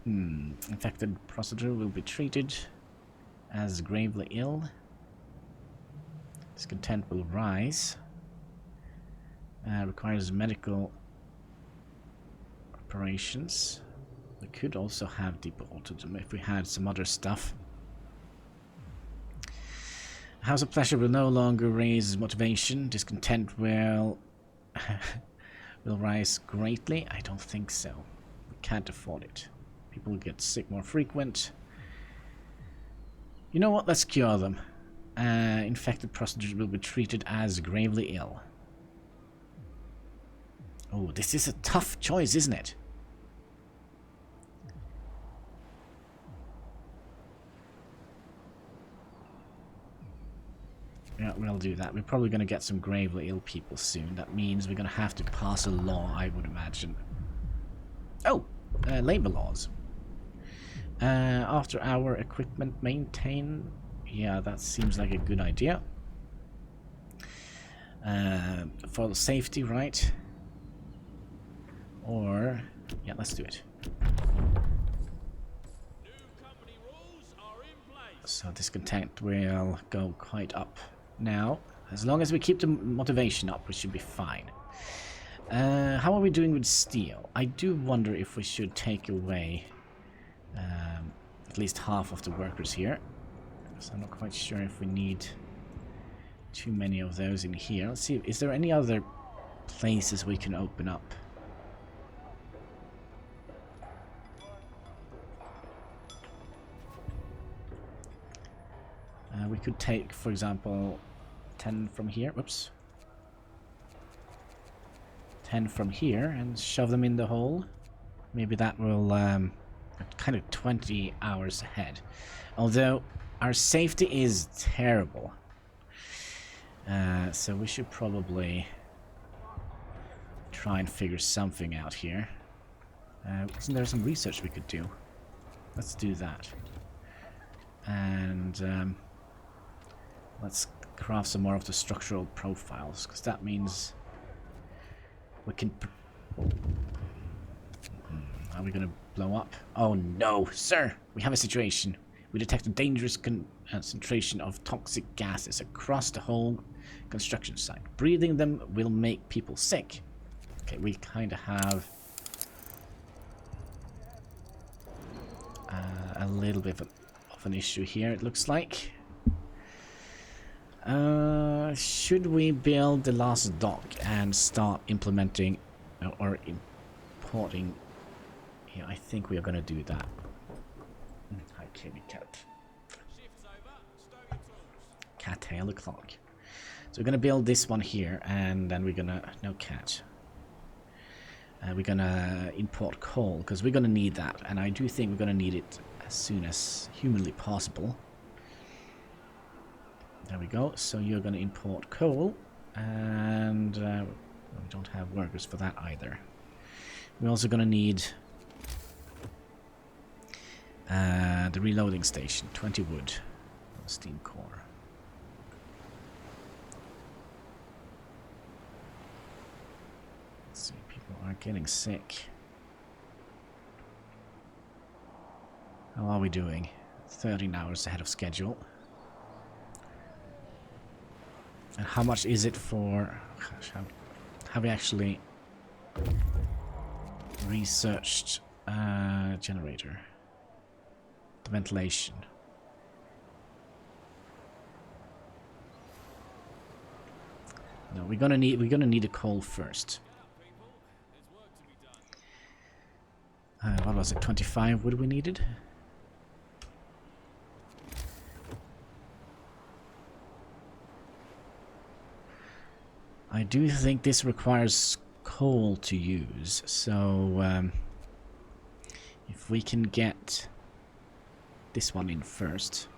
Infected prostitute will be treated as gravely ill. Discontent will rise. Requires medical operations. We could also have deported them if we had some other stuff. House of Pleasure will no longer raise motivation. Discontent will will rise greatly. I don't think so. We can't afford it. People get sick more frequent. You know what? Let's cure them. Infected prostitutes will be treated as gravely ill. Oh, this is a tough choice, isn't it? Yeah, we'll do that. We're probably going to get some gravely ill people soon. That means we're going to have to pass a law, I would imagine. Oh, labor laws. After our equipment maintain. Yeah, that seems like a good idea. For the safety, right? Or, yeah, let's do it. New company rules are in place. So discontent will go quite up now. As long as we keep the motivation up, we should be fine. How are we doing with steel? I do wonder if we should take away at least half of the workers here. So I'm not quite sure if we need too many of those in here. Let's see, is there any other places we can open up? We could take, for example, 10 from here. Whoops. 10 from here and shove them in the hole. Maybe that will kind of 20 hours ahead. Although our safety is terrible. So we should probably try and figure something out here. Isn't there some research we could do? Let's do that. And let's craft some more of the structural profiles, because that means we can... Are we going to blow up? Oh no, sir! We have a situation. We detect a dangerous concentration of toxic gases across the whole construction site. Breathing them will make people sick. Okay, we kind of have a little bit of an issue here, it looks like. Should we build the last dock and start implementing or importing? Yeah, I think we are going to do that. Hi, Kitty Cat. Shift's over. Stow your tools. Cat tail the clock. So we're going to build this one here, and then we're going to... No cat. We're going to import coal, because we're going to need that. And I do think we're going to need it as soon as humanly possible. There we go. So you're going to import coal, and we don't have workers for that either. We're also going to need the reloading station, 20 wood, steam core. are getting sick. How are we doing? 13 hours ahead of schedule. And how much is it for... Gosh, have we actually researched generator? The ventilation. No, we're gonna need a coal first. What was it? 25 wood we needed? I do think this requires coal to use, so if we can get this one in first.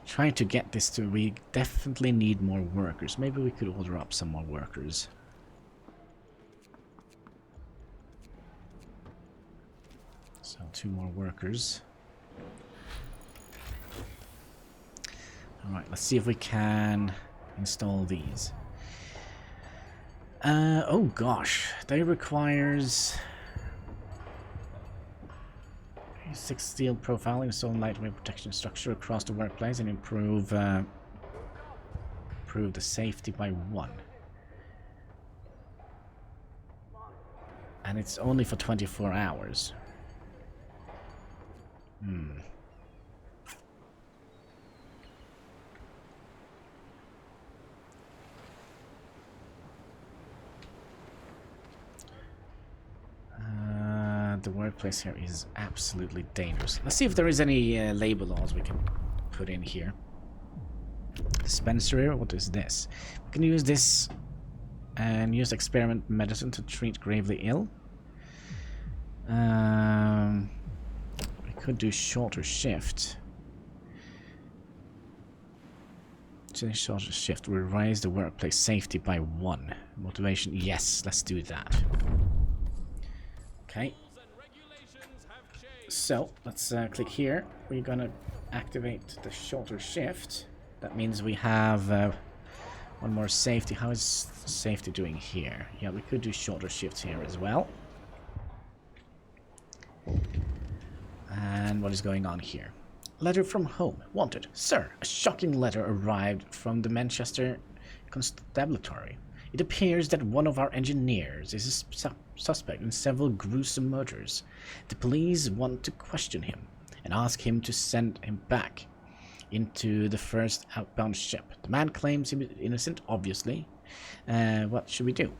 Trying to get this to... We definitely need more workers. Maybe we could order up some more workers. So 2 more workers. Alright, let's see if we can install these. Oh gosh, they requires 6 steel profiling, install lightweight protection structure across the workplace, and improve the safety by 1. And it's only for 24 hours. The workplace here is absolutely dangerous. Let's see if there is any labor laws we can put in here. Dispensary, what is this? We can use this and use experiment medicine to treat gravely ill. We could do shorter shift. Shorter shift will raise the workplace safety by 1. Motivation, yes, let's do that. Okay. So, let's click here. We're gonna activate the shorter shift. That means we have 1 more safety. How is safety doing here? Yeah, we could do shorter shifts here as well. And what is going on here? Letter from home. Wanted. Sir, a shocking letter arrived from the Manchester Constabulary. It appears that one of our engineers is a suspect in several gruesome murders. The police want to question him and ask him to send him back into the first outbound ship. The man claims he is innocent, obviously. What should we do?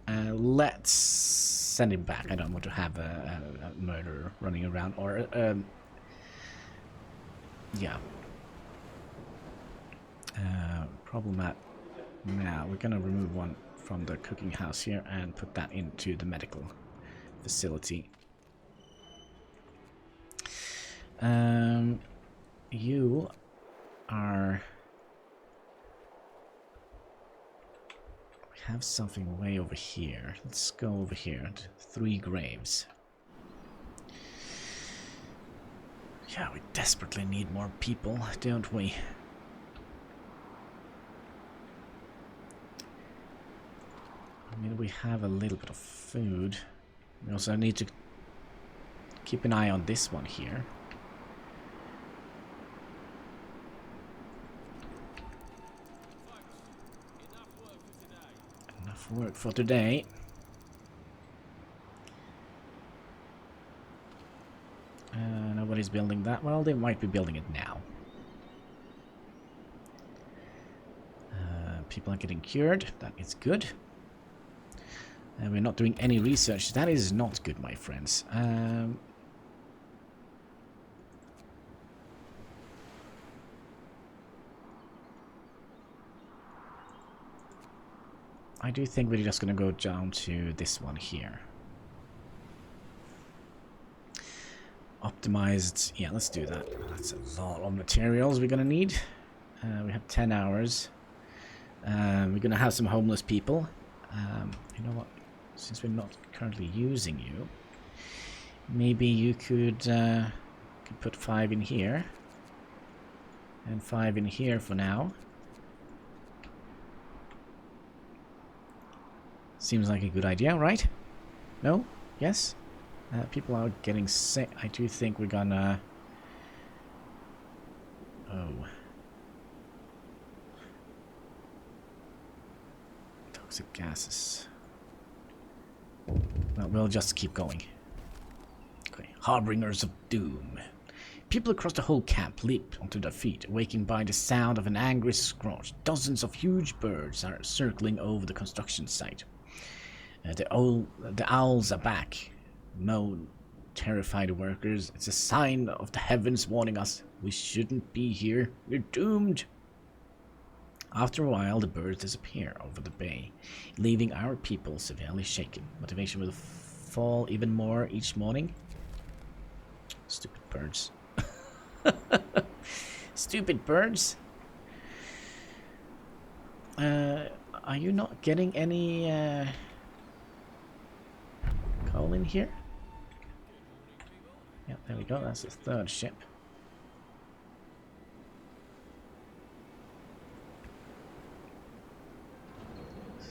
Let's send him back. I don't want to have a murderer running around, or yeah. Problem at... Now, we're gonna remove 1 from the cooking house here and put that into the medical facility. You are... We have something way over here. Let's go over here. 3 graves. Yeah, we desperately need more people, don't we? I mean, we have a little bit of food. We also need to keep an eye on this one here. Enough work for today. Nobody's building that. Well, they might be building it now. People are getting cured. That is good. We're not doing any research. That is not good, my friends. I do think we're just going to go down to this one here. Optimized. Yeah, let's do that. That's a lot of materials we're going to need. We have 10 hours. We're going to have some homeless people. You know what? Since we're not currently using you, Maybe you could put 5 in here. And 5 in here for now. Seems like a good idea, right? No? Yes? People are getting sick. I do think we're gonna... Oh. Toxic gases. Well, we'll just keep going. Okay. Harbingers of doom. People across the whole camp leap onto their feet, awakened by the sound of an angry screech. Dozens of huge birds are circling over the construction site. The owls are back. Moan, terrified workers. It's a sign of the heavens warning us. We shouldn't be here. We're doomed. After a while, the birds disappear over the bay, leaving our people severely shaken. Motivation will fall even more each morning. Stupid birds. Stupid birds. Are you not getting any coal in here? Yeah, there we go. That's the third ship.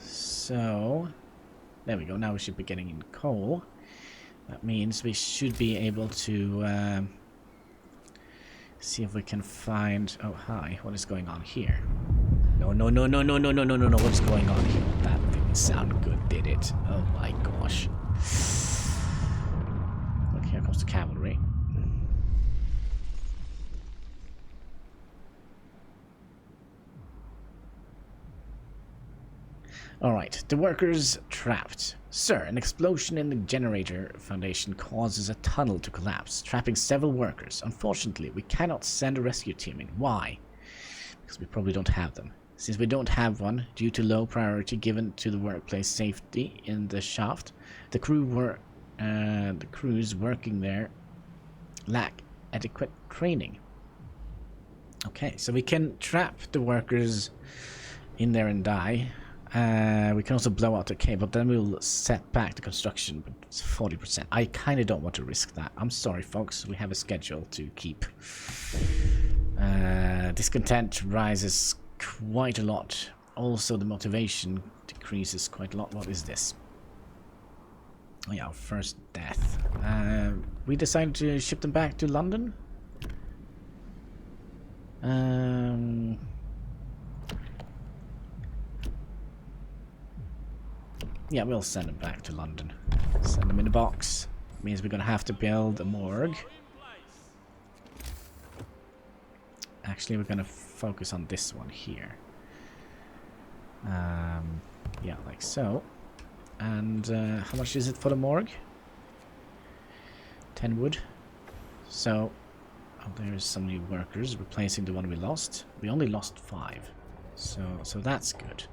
So, there we go. Now we should be getting in coal. That means we should be able to see if we can find... Oh, hi. What is going on here? No, no, no, no, no, no, no, no, no, no. What's going on here? That didn't sound good, did it? Oh my gosh. Okay, here comes the cavalry. Alright, the workers trapped. Sir, an explosion in the generator foundation causes a tunnel to collapse, trapping several workers. Unfortunately, we cannot send a rescue team in. Why? Because we probably don't have them. Since we don't have one, due to low priority given to the workplace safety in the shaft, the crews working there lack adequate training. Okay, so we can trap the workers in there and die. We can also blow out the cable, but then we'll set back the construction with 40%. I kind of don't want to risk that. I'm sorry, folks. We have a schedule to keep. Discontent rises quite a lot. Also, the motivation decreases quite a lot. What is this? Oh yeah, our first death. We decided to ship them back to London. Yeah, we'll send them back to London. Send them in a box. Means we're gonna have to build a morgue. Actually, we're gonna focus on this one here. Yeah, like so. And how much is it for the morgue? 10 wood. So, oh, there's so many workers replacing the one we lost. We only lost 5. So that's good.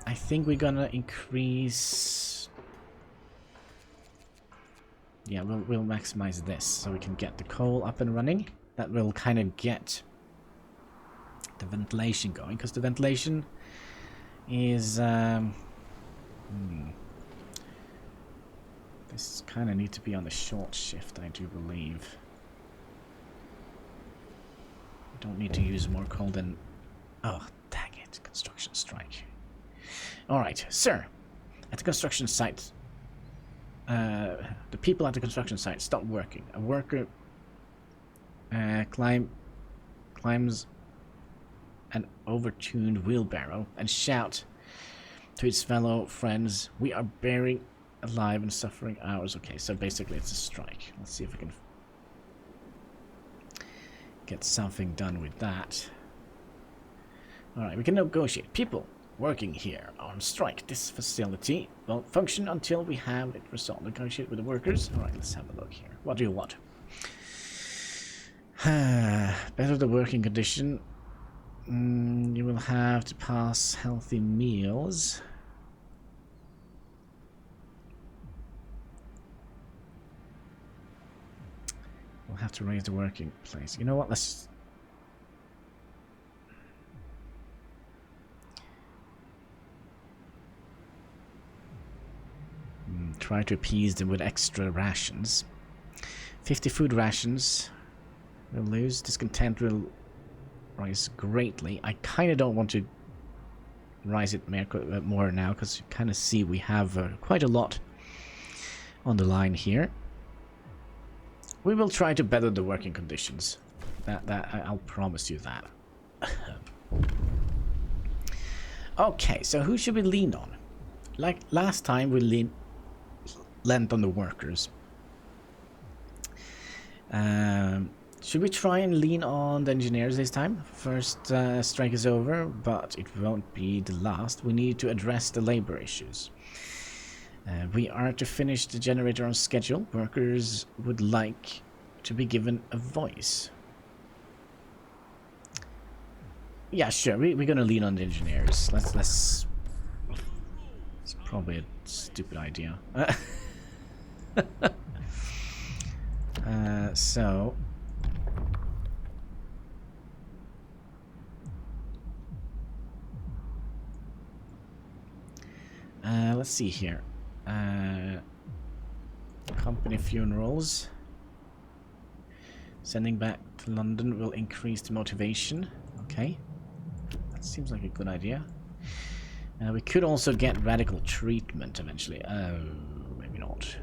I think we're gonna increase... Yeah, we'll maximize this so we can get the coal up and running. That will kind of get the ventilation going, because the ventilation is... This kind of need to be on the short shift, I do believe. We don't need to use more coal than... Oh, dang it. Construction strike. Alright, sir. At the construction site... the people at the construction site stop working. A worker climbs an overtuned wheelbarrow and shout to its fellow friends, "We are buried alive and suffering hours." Okay, so basically it's a strike. Let's see if we can get something done with that. Alright, we can negotiate. People working here are on strike. This facility won't function until we have it resolved. Negotiate with the workers. Alright, let's have a look here. What do you want? Better the working condition. You will have to pass healthy meals. We'll have to raise the working place. You know what? Let's... try to appease them with extra rations. 50 food rations. We'll lose. Discontent will rise greatly. I kind of don't want to rise it more now, because you kind of see we have quite a lot on the line here. We will try to better the working conditions. I'll promise you that. Okay, so who should we lean on? Like last time, we lent on the workers. Should we try and lean on the engineers this time? First strike is over, but it won't be the last. We need to address the labor issues. We are to finish the generator on schedule. Workers would like to be given a voice. Yeah, sure. We're gonna lean on the engineers. Let's. It's probably a stupid idea. So. Let's see here. Company funerals. Sending back to London will increase the motivation. Okay. That seems like a good idea. We could also get radical treatment eventually. Oh, maybe not.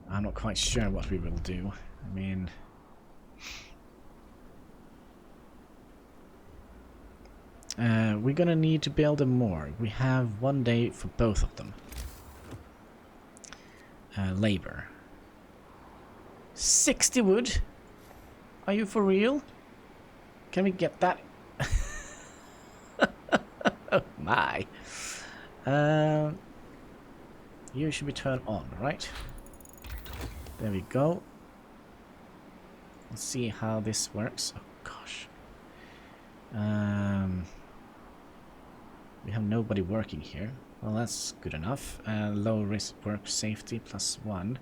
I'm not quite sure what we will do. I mean... we're gonna need to build them more. We have 1 day for both of them. Labor. 60 wood? Are you for real? Can we get that? Oh my. You should be turned on, right? There we go. Let's see how this works. Oh gosh. We have nobody working here. Well, that's good enough. Low risk work safety +1.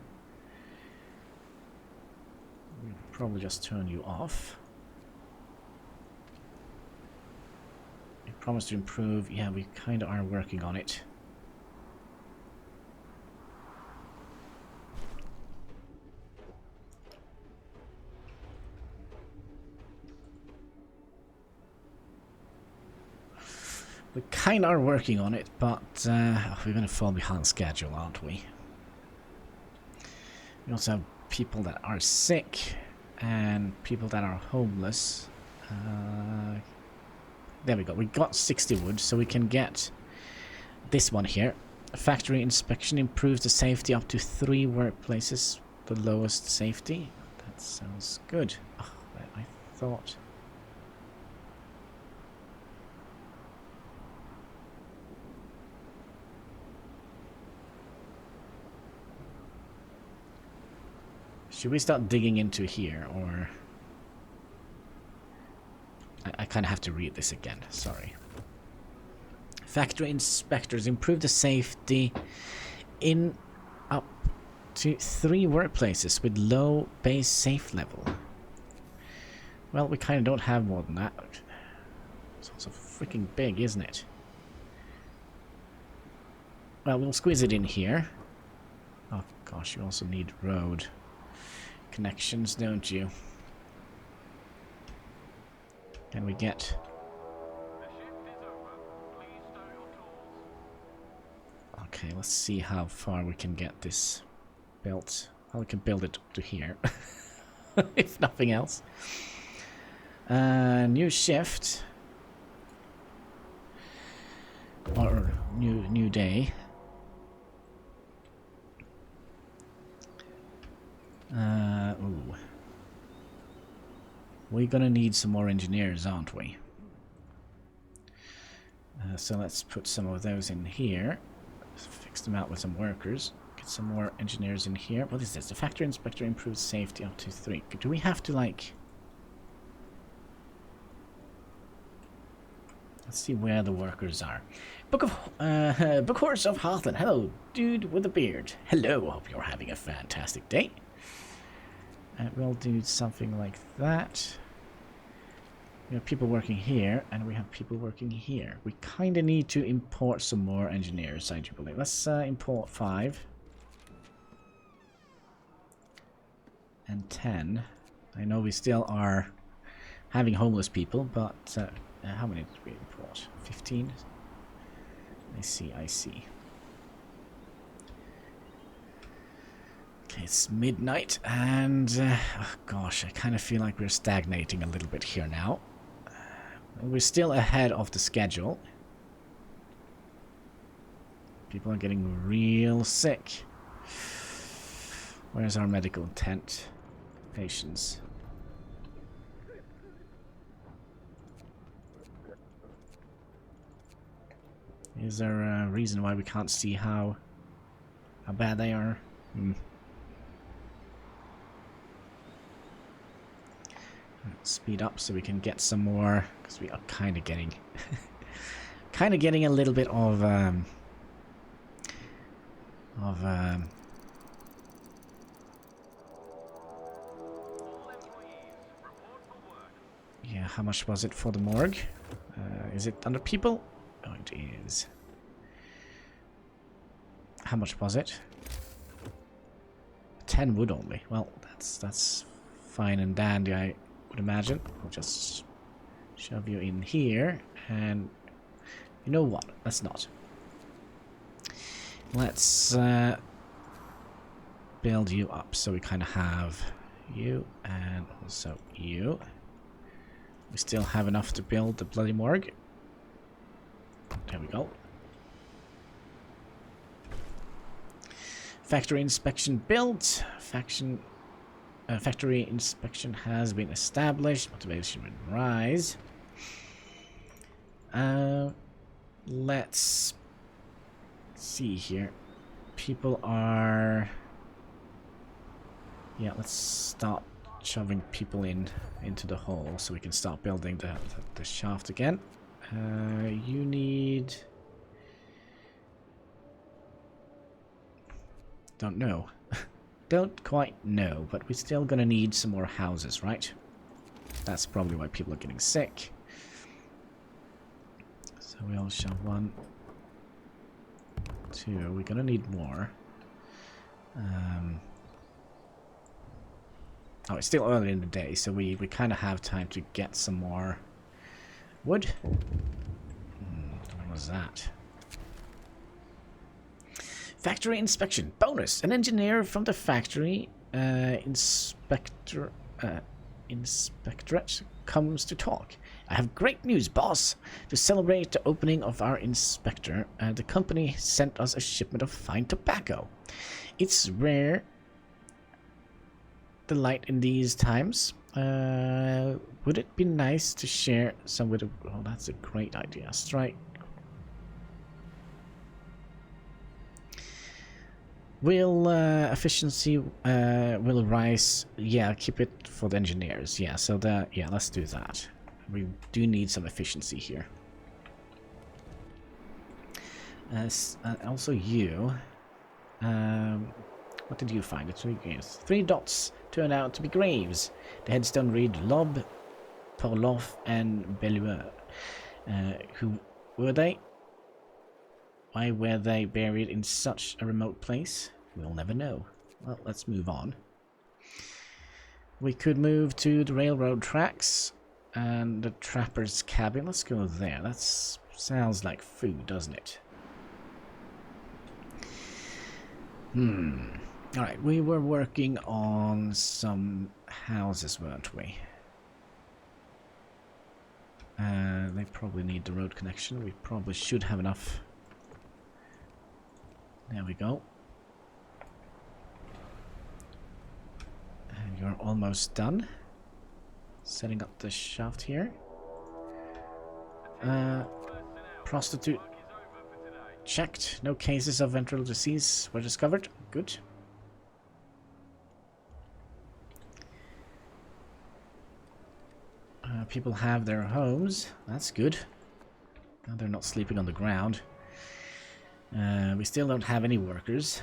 We'll probably just turn you off. We promise to improve. Yeah, we kind of are working on it. We kind of are working on it, but we're going to fall behind schedule, aren't we? We also have people that are sick and people that are homeless. There we go. We got 60 wood, so we can get this one here. Factory inspection improves the safety up to 3 workplaces. The lowest safety. That sounds good. Oh, I thought... Should we start digging into here, or... I kind of have to read this again, sorry. Factory inspectors improve the safety in up to 3 workplaces with low base safe level. Well, we kind of don't have more than that. It's also freaking big, isn't it? Well, we'll squeeze it in here. Oh gosh, you also need road connections, don't you? Can we get... Okay, let's see how far we can get this built. Well, we can build it to here, if nothing else. New shift. Or new day. Ooh. We're gonna need some more engineers, aren't we? So let's put some of those in here. Fix them out with some workers. Get some more engineers in here. What is this? The factory inspector improves safety up to 3. Do we have to, like... Let's see where the workers are. Bookhorse of Heartland. Hello, dude with a beard. Hello, hope you're having a fantastic day. We'll do something like that. We have people working here, and we have people working here. We kind of need to import some more engineers, I do believe. Let's import 5. And 10. I know we still are having homeless people, but how many did we import? 15? I see, I see. Okay, it's midnight, and oh gosh, I kind of feel like we're stagnating a little bit here now. We're still ahead of the schedule. People are getting real sick. Where's our medical tent? Patients. Is there a reason why we can't see how bad they are? Speed up so we can get some more, because we are kind of getting a little bit of yeah, how much was it for the morgue? Is it under people? Oh, it is. How much was it? 10 wood only. Well, that's fine and dandy, I would imagine. We'll just shove you in here, and you know what? Let's not. Let's build you up so we kind of have you and also you. We still have enough to build the bloody morgue. There we go. Factory inspection built. Factory inspection has been established. Motivation will rise. Let's see here. People are... Yeah, let's start shoving people into the hole so we can start building the shaft again. You need... Don't know. Don't quite know, but we're still gonna need some more houses, right? That's probably why people are getting sick. So we'll shove 1, 2. We're gonna need more. Oh, it's still early in the day, so we kind of have time to get some more wood. What was that? Factory inspection. Bonus. An engineer from the factory inspectorate comes to talk. I have great news, boss. To celebrate the opening of our inspector, the company sent us a shipment of fine tobacco. It's rare delight in these times. Would it be nice to share some with... Oh, that's a great idea. Strike. Will efficiency will rise? Yeah, keep it for the engineers. Yeah, so yeah, let's do that. We do need some efficiency here. Also you. What did you find? It's 3 graves. 3 dots turned out to be graves. The headstone read Lob, Porloff, and Belluer. Who were they? Why were they buried in such a remote place? We'll never know. Well, let's move on. We could move to the railroad tracks and the trapper's cabin. Let's go there. That sounds like food, doesn't it? Alright, we were working on some houses, weren't we? They probably need the road connection. We probably should have enough. There we go. And you're almost done. Setting up the shaft here. Prostitute checked. No cases of ventral disease were discovered. Good. People have their homes. That's good. Now they're not sleeping on the ground. We still don't have any workers.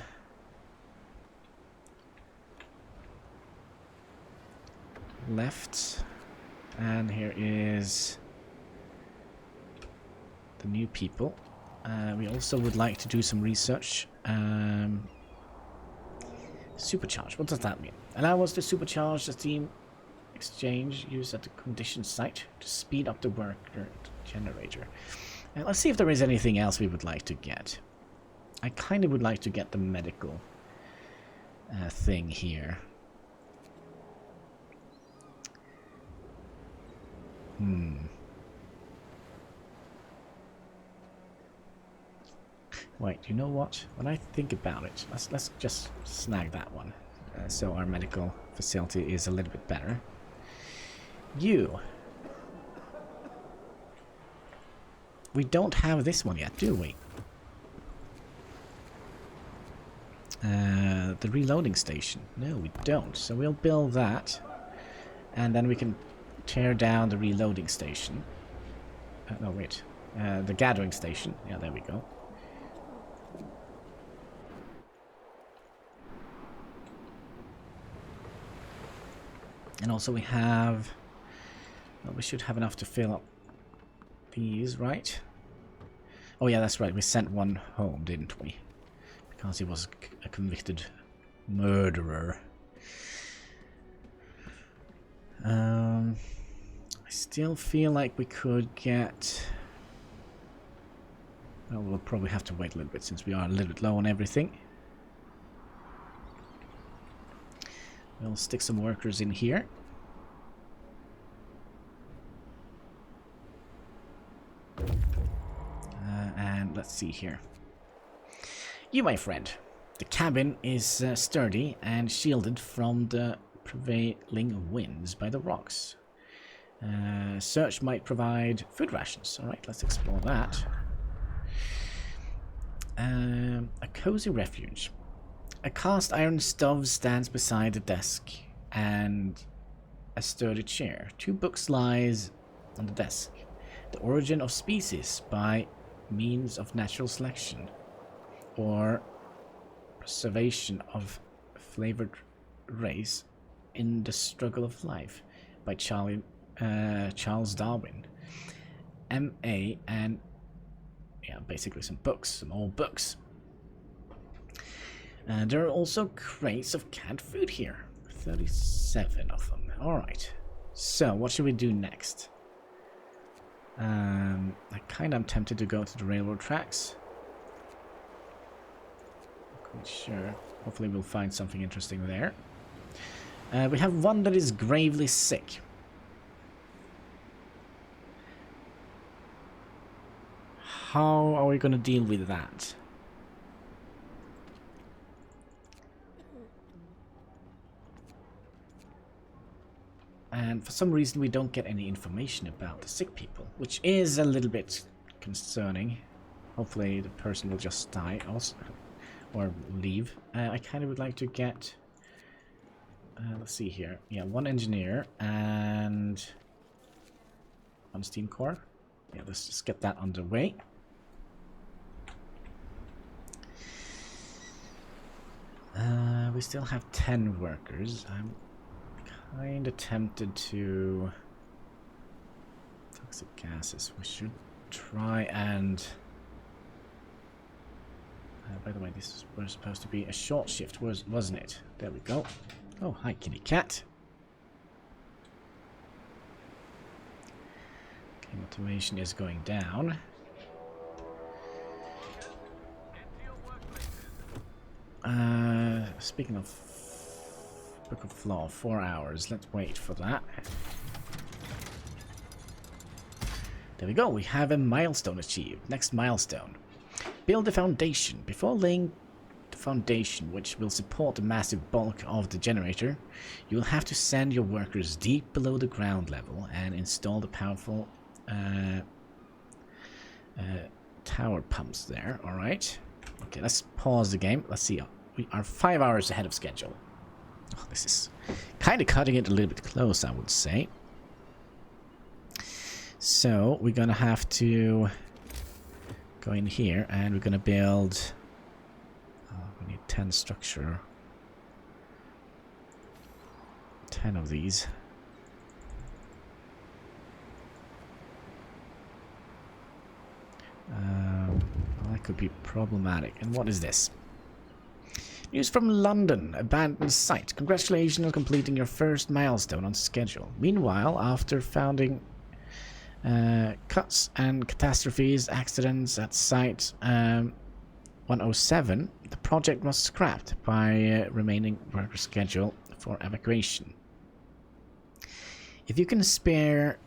Left. And here is the new people. We also would like to do some research. Supercharge, what does that mean? Allow us to supercharge the steam exchange used at the condition site to speed up the worker generator. And let's see if there is anything else we would like to get. I kind of would like to get the medical thing here. Wait, you know what? When I think about it, let's just snag that one. So our medical facility is a little bit better. You. We don't have this one yet, do we? The reloading station. No, we don't. So we'll build that. And then we can tear down the reloading station. No, wait. The gathering station. Yeah, there we go. And also we have... Well, we should have enough to fill up these, right? Oh yeah, that's right. We sent one home, didn't we? Because he was a convicted murderer. I still feel like we could get... Well, we'll probably have to wait a little bit since we are a little bit low on everything. We'll stick some workers in here. And let's see here. You, my friend. The cabin is sturdy and shielded from the prevailing winds by the rocks. Search might provide food rations. Alright, let's explore that. A cozy refuge. A cast iron stove stands beside the desk and a sturdy chair. 2 books lies on the desk. The Origin of Species by Means of Natural Selection, or Preservation of Flavored Race in the Struggle of Life by Charles Darwin. M.A. and yeah, basically some books, some old books. There are also crates of canned food here. 37 of them. Alright. So, what should we do next? I kind of am tempted to go to the railroad tracks. Not quite sure. Hopefully we'll find something interesting there. We have one that is gravely sick. How are we going to deal with that? And for some reason we don't get any information about the sick people, which is a little bit concerning. Hopefully the person will just die also, or leave. I kind of would like to get... let's see here. Yeah, 1 engineer and 1 steam core. Yeah, let's just get that underway. We still have 10 workers. I'm kind of tempted to... Toxic gases. We should try and... by the way, this was supposed to be a short shift, wasn't it? There we go. Oh, hi, kitty cat. Okay, automation is going down. Speaking of Book of Law, 4 hours. Let's wait for that. There we go. We have a milestone achieved. Next milestone. Build a foundation. Before laying the foundation, which will support the massive bulk of the generator, you will have to send your workers deep below the ground level and install the powerful tower pumps there. Alright. Okay, let's pause the game. Let's see. We are 5 hours ahead of schedule. Oh, this is kind of cutting it a little bit close, I would say. So, we're going to have to go in here and we're going to build... we need 10 structure. 10 of these. could be problematic. And what is this? News from London. Abandoned site. Congratulations on completing your first milestone on schedule. Meanwhile, after finding cuts and catastrophes, accidents at site 107, the project was scrapped by remaining worker schedule for evacuation. If you can spare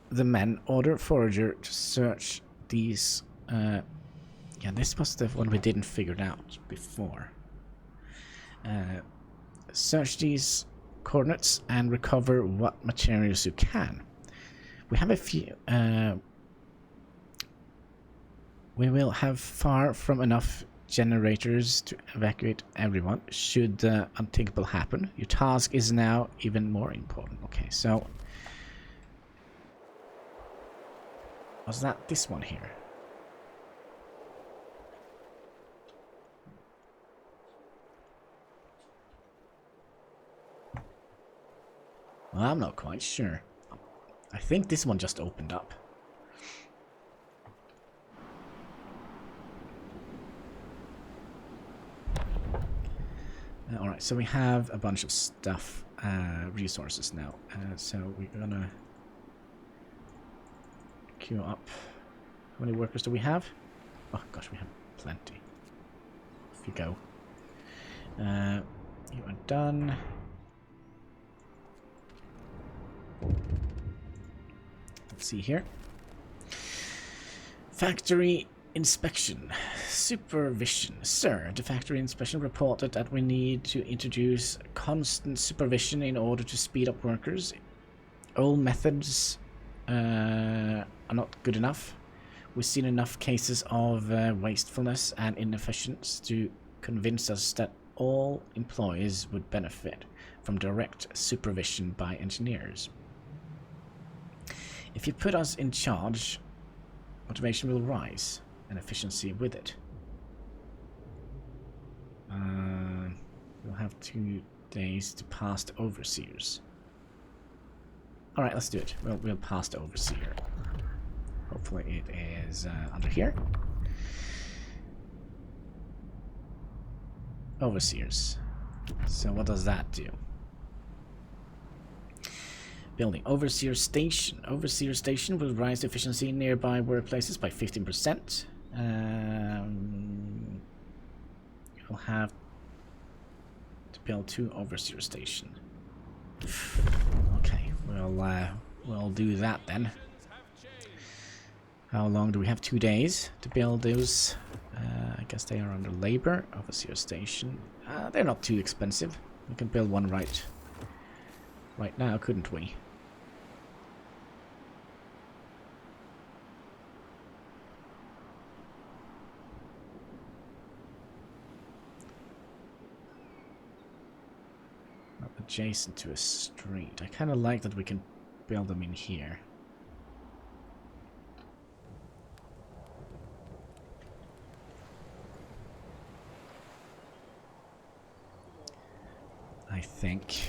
the men, order Forager to search these. Yeah, this was the one we didn't figure out before. Search these coordinates and recover what materials you can. We have a few. We will have far from enough generators to evacuate everyone should unthinkable happen. Your task is now even more important. Okay, so was that this one here? Well, I'm not quite sure. I think this one just opened up. Alright, so we have a bunch of stuff, resources now. So we're gonna queue up. How many workers do we have? Oh gosh, we have plenty. Off you go. You are done. Let's see here. Factory inspection. Supervision. Sir, the factory inspection reported that we need to introduce constant supervision in order to speed up workers. Old methods are not good enough. We've seen enough cases of wastefulness and inefficiency to convince us that all employees would benefit from direct supervision by engineers. If you put us in charge, motivation will rise, and efficiency with it. We'll have 2 days to pass the overseers. Alright, let's do it. We'll pass the overseer. Hopefully it is under here. Overseers. So what does that do? Building Overseer Station. Overseer Station will rise efficiency in nearby workplaces by 15%. You'll have to build 2 Overseer Station. Okay, we'll do that then. How long do we have? 2 days to build those. I guess they are under labor. Overseer Station. They're not too expensive. We can build one right now, couldn't we? Not adjacent to a street. I kind of like that we can build them in here. I think.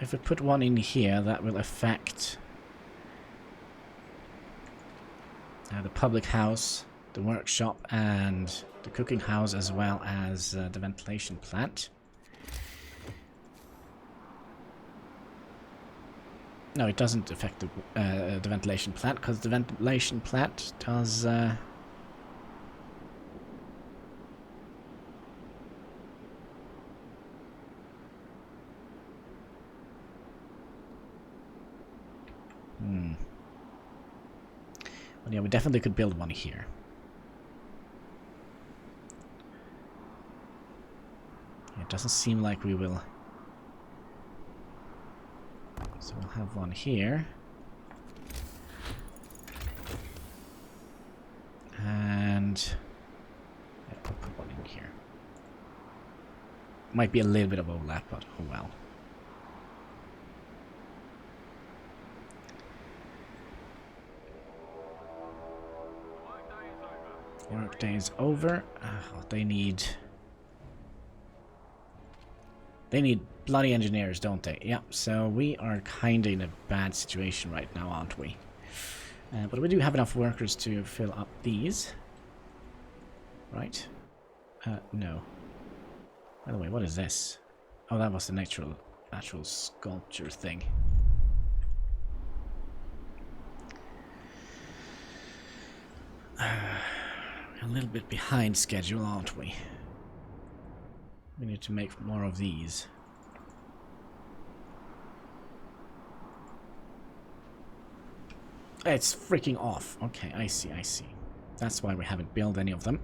If we put one in here, that will affect the public house, the workshop, and the cooking house, as well as the ventilation plant. No, it doesn't affect the ventilation plant, because the ventilation plant does... Well, yeah, we definitely could build one here. It doesn't seem like we will... So we'll have one here. And yeah, I'll put one in here. Might be a little bit of overlap, but oh well. Work day is over. They need bloody engineers, don't they? Yeah, so we are kind of in a bad situation right now, aren't we? But we do have enough workers to fill up these. Right? No. By the way, what is this? Oh, that was the natural sculpture thing. A little bit behind schedule, aren't we? We need to make more of these. It's freaking off. Okay, I see, I see. That's why we haven't built any of them.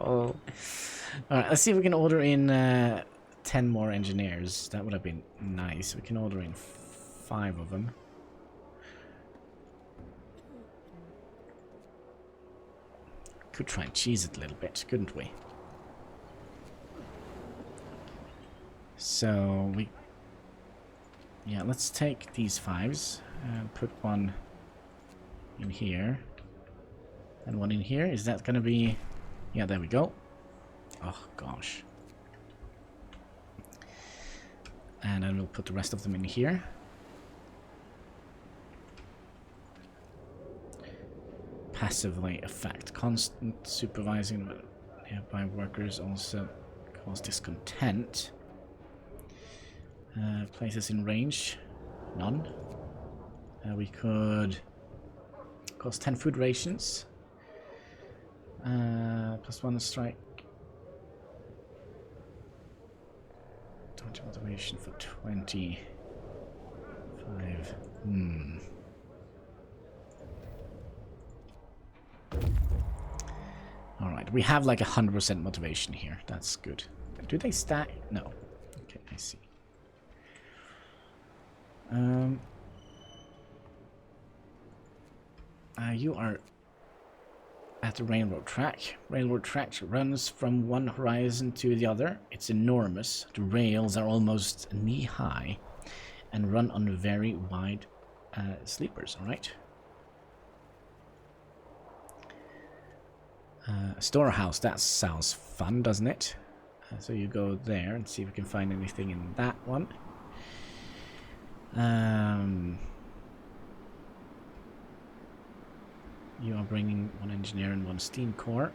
No. Alright, let's see if we can order in 10 more engineers. That would have been nice. We can order in 5 of them. Could try and cheese it a little bit, couldn't we? So we... Yeah, let's take these 5s and put one in here. And one in here. Is that gonna be... Yeah, there we go. Oh, gosh. And then we'll put the rest of them in here. Passively affect. Constant supervising by workers also cause discontent. Places in range. None. We could cause 10 food rations. +1 strike. 20 motivation for 25. Alright, we have like 100% motivation here. That's good. Do they stack? No. Okay, I see. You are at the railroad track. Railroad track runs from one horizon to the other. It's enormous. The rails are almost knee-high and run on very wide sleepers, alright? Storehouse, that sounds fun, doesn't it? So you go there and see if we can find anything in that one. You are bringing 1 engineer and 1 steam core.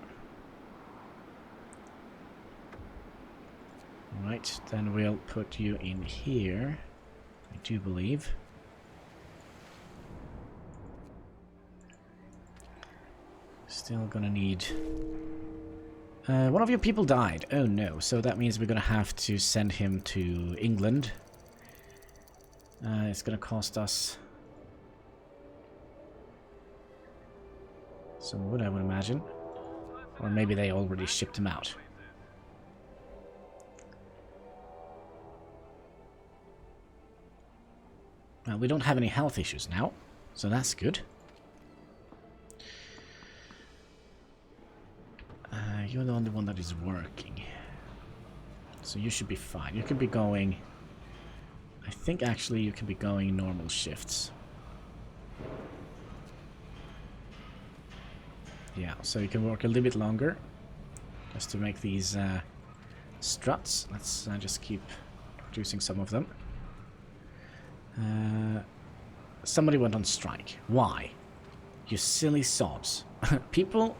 Alright, then we'll put you in here, I do believe. Still gonna need... one of your people died. Oh no, so that means we're gonna have to send him to England. It's gonna cost us some wood, I would imagine. Or maybe they already shipped him out. Well, we don't have any health issues now, so that's good. You're the only one that is working. So you should be fine. You could be going... I think actually you can be going normal shifts. Yeah, so you can work a little bit longer. Just to make these struts. Let's just keep producing some of them. Somebody went on strike. Why? You silly sods. People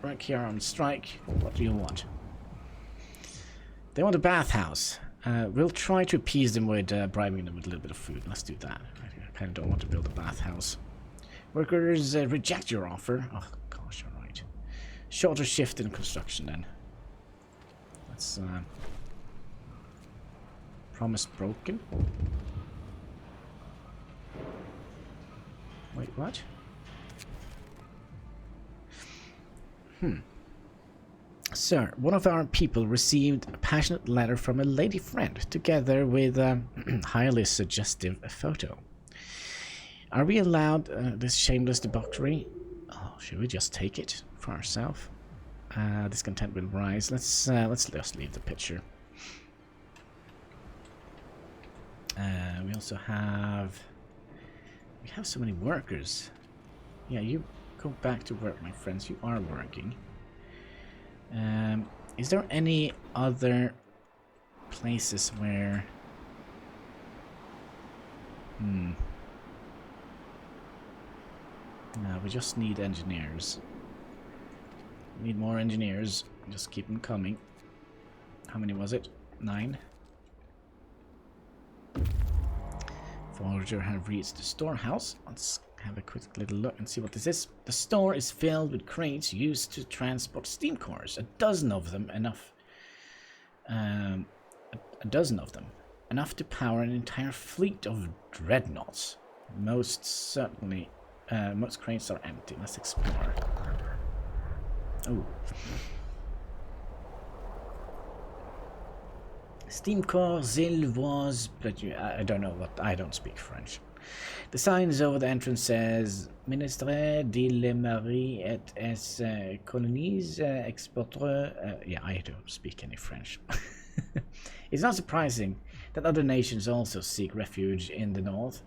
right here on strike. What do you want? They want a bathhouse. We'll try to appease them with bribing them with a little bit of food. Let's do that. I kind of don't want to build a bathhouse. Workers reject your offer. Oh gosh, alright. Shorter shift in construction then. That's promise broken. Wait, what? Sir, one of our people received a passionate letter from a lady friend, together with a highly suggestive photo. Are we allowed this shameless debauchery? Oh, should we just take it for ourselves? Discontent will rise. Let's just leave the picture. We also have... We have so many workers. Yeah, you go back to work, my friends. You are working. Is there any other places where... No, we just need engineers. We need more engineers. Just keep them coming. How many was it? 9? Forager have reached the storehouse. Let's have a quick little look and see what this is. The store is filled with crates used to transport steam cores. A dozen of them, enough to power an entire fleet of dreadnoughts. Most crates are empty. Let's explore. Oh. Steam core Zilvois, but I don't know what, I don't speak French. The signs over the entrance says Ministre de la Marie et es colonies exporteur. Yeah, I don't speak any French. It's not surprising that other nations also seek refuge in the north,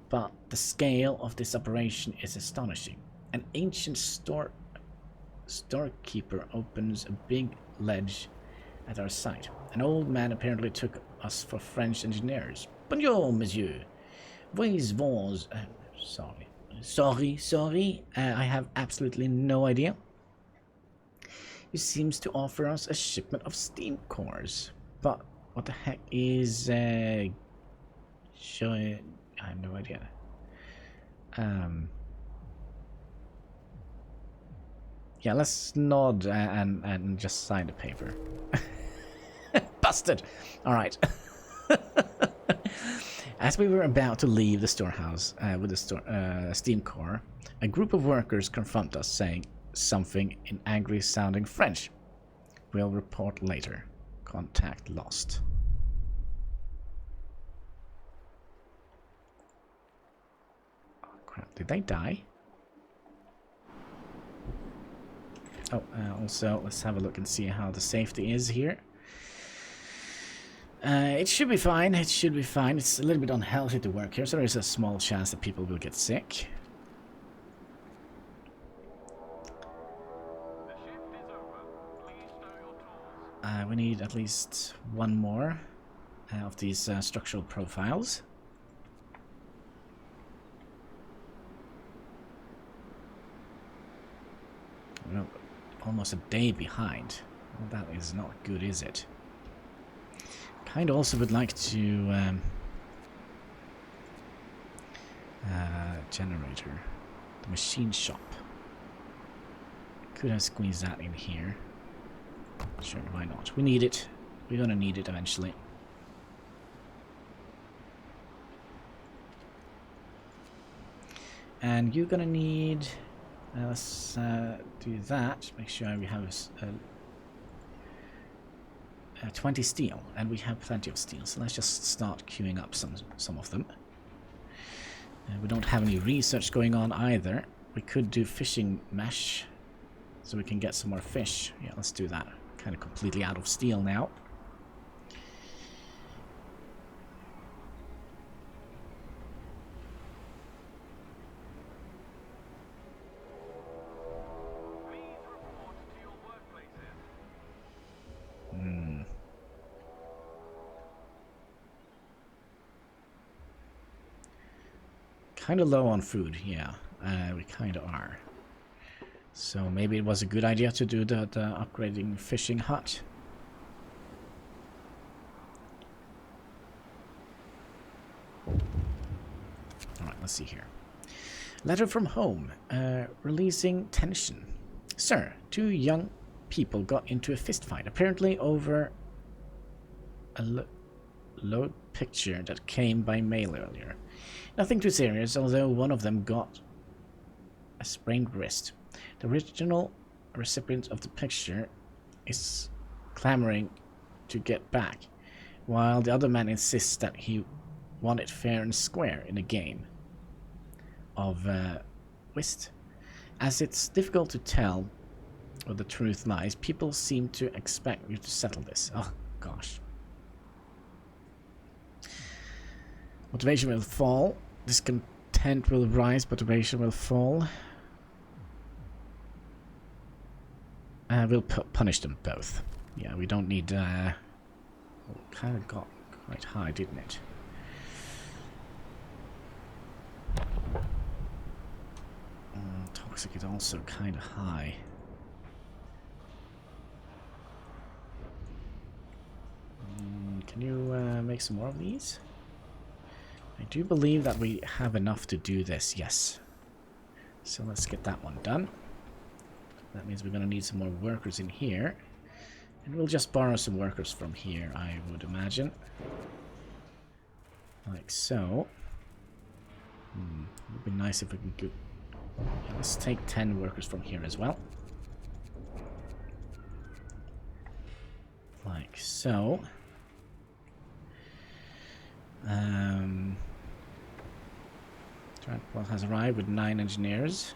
but the scale of this operation is astonishing. An ancient storekeeper opens a big ledge at our site. An old man apparently took us for French engineers. Bonjour, monsieur. Voice vos... Sorry. I have absolutely no idea. He seems to offer us a shipment of steam cores. But what the heck is... I have no idea. Yeah, let's nod and just sign the paper. Busted! Alright. As we were about to leave the storehouse with the steam core, a group of workers confront us, saying something in angry-sounding French. We'll report later. Contact lost. Oh, crap. Did they die? Oh, also, let's have a look and see how the safety is here. It should be fine. It should be fine. It's a little bit unhealthy to work here, so there is a small chance that people will get sick. We need at least one more of these structural profiles. We're almost a day behind. Well, that is not good, is it? Kind of also would like to generator, the machine shop. Could have squeezed that in here. Sure, why not? We need it. We're gonna need it eventually. And you're gonna need. Let's do that. Make sure we have 20 steel, and we have plenty of steel. So let's just start queuing up some of them. We don't have any research going on either. We could do fishing mesh, so we can get some more fish. Yeah, let's do that. Kind of completely out of steel now. Kind of low on food, yeah. We kind of are. So maybe it was a good idea to do the upgrading fishing hut. Alright, let's see here. Letter from home. Releasing tension. Sir, 2 young people got into a fist fight, apparently over a load picture that came by mail earlier. Nothing too serious, although one of them got a sprained wrist. The original recipient of the picture is clamoring to get back, while the other man insists that he won it fair and square in a game of whist. As it's difficult to tell where the truth lies, people seem to expect you to settle this. Oh, gosh. Motivation will fall. Discontent will rise, motivation will fall. We'll punish them both. Yeah, we don't need... Well, it kind of got quite high, didn't it? Toxic is also kind of high. Can you make some more of these? I do believe that we have enough to do this, yes. So let's get that one done. That means we're going to need some more workers in here. And we'll just borrow some workers from here, I would imagine. Like so. It would be nice if we could go... Yeah, let's take 10 workers from here as well. Like so. Transport has arrived with 9 engineers.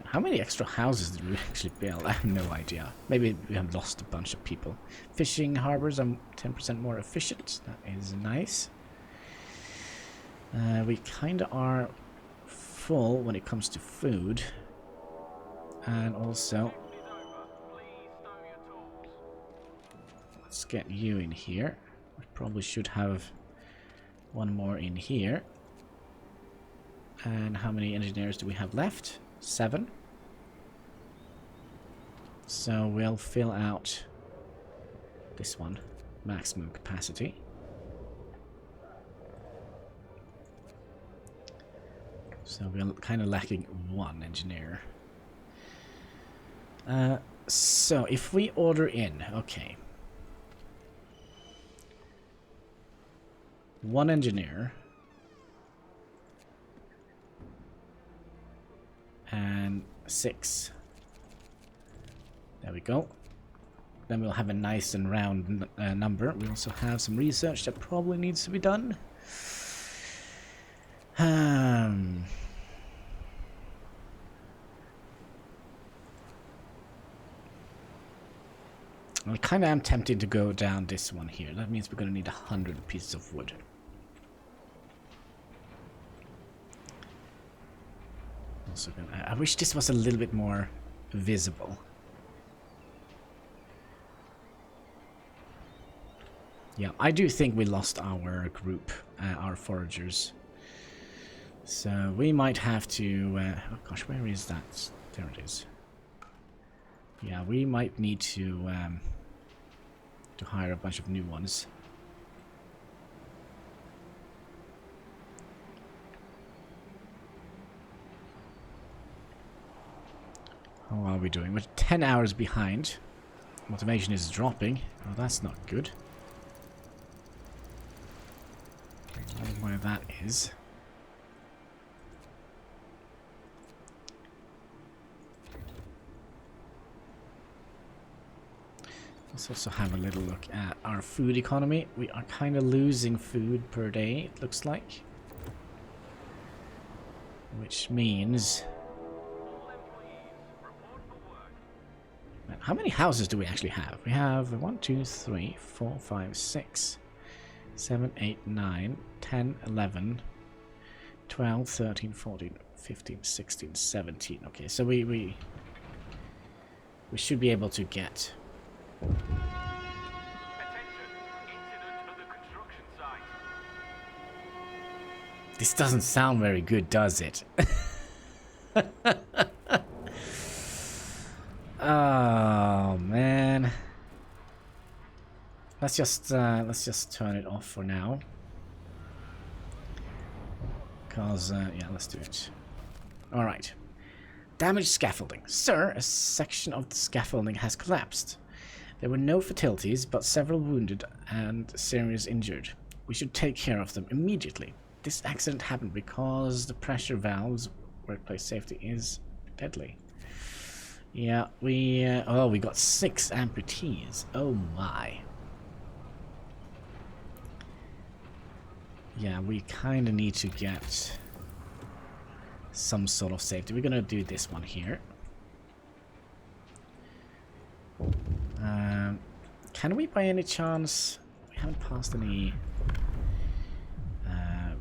How many extra houses did we actually build? I have no idea. Maybe we have lost a bunch of people. Fishing harbors are 10% more efficient. That is nice. We kind of are full when it comes to food. And also... let's get you in here. We probably should have one more in here. And how many engineers do we have left? 7. So we'll fill out this one. Maximum capacity. So we're kind of lacking 1 engineer. So if we order in, okay. 1 engineer. And 6. There we go. Then we'll have a nice and round number. We also have some research that probably needs to be done. I kind of am tempted to go down this one here. That means we're going to need 100 pieces of wood. Also gonna, I wish this was a little bit more visible. Yeah, I do think we lost our group, our foragers. So we might have to... oh gosh, where is that? There it is. Yeah, we might need to hire a bunch of new ones. How are we doing? We're 10 hours behind. Motivation is dropping. Oh, that's not good. I don't know where that is. Let's also have a little look at our food economy. We are kind of losing food per day, it looks like. Which means... how many houses do we actually have? We have 1, 2, 3, 4, 5, 6, 7, 8, 9, 10, 11, 12, 13, 14, 15, 16, 17. Okay, so we should be able to get... This doesn't sound very good, does it? Oh man. Let's just turn it off for now. Cause yeah, let's do it. All right. Damaged scaffolding. Sir, a section of the scaffolding has collapsed. There were no fatalities, but several wounded and serious injured. We should take care of them immediately. This accident happened because the pressure valves, workplace safety, is deadly. Yeah, we got 6 amputees. Oh my. Yeah, we kind of need to get some sort of safety. We're gonna do this one here. Can we, by any chance, we haven't passed any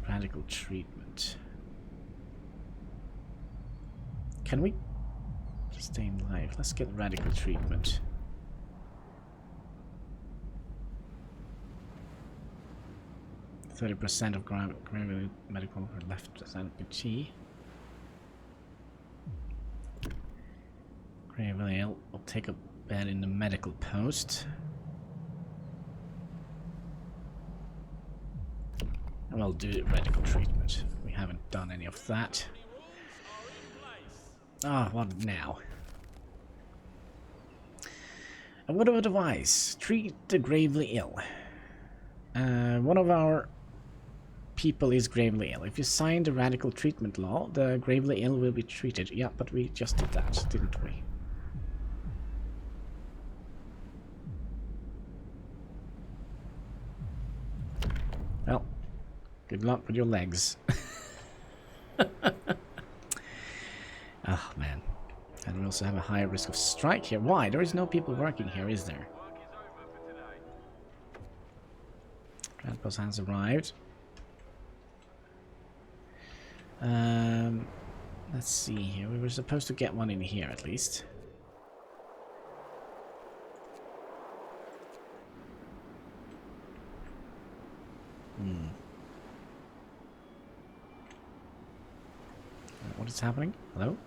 radical treatment. Can we Sustained life. Let's get radical treatment. %30% of gravely medical left as NPT. Gravely ill. We'll take a bed in the medical post. And we'll do radical treatment. We haven't done any of that. Ah, what now? A word of advice. Treat the gravely ill. One of our people is gravely ill. If you sign the radical treatment law, the gravely ill will be treated. Yeah, but we just did that, didn't we? Well, good luck with your legs. Oh, man. And we also have a higher risk of strike here. Why? There is no people working here, is there? Grandpa's has arrived. Let's see here. We were supposed to get one in here at least. What is happening? Hello?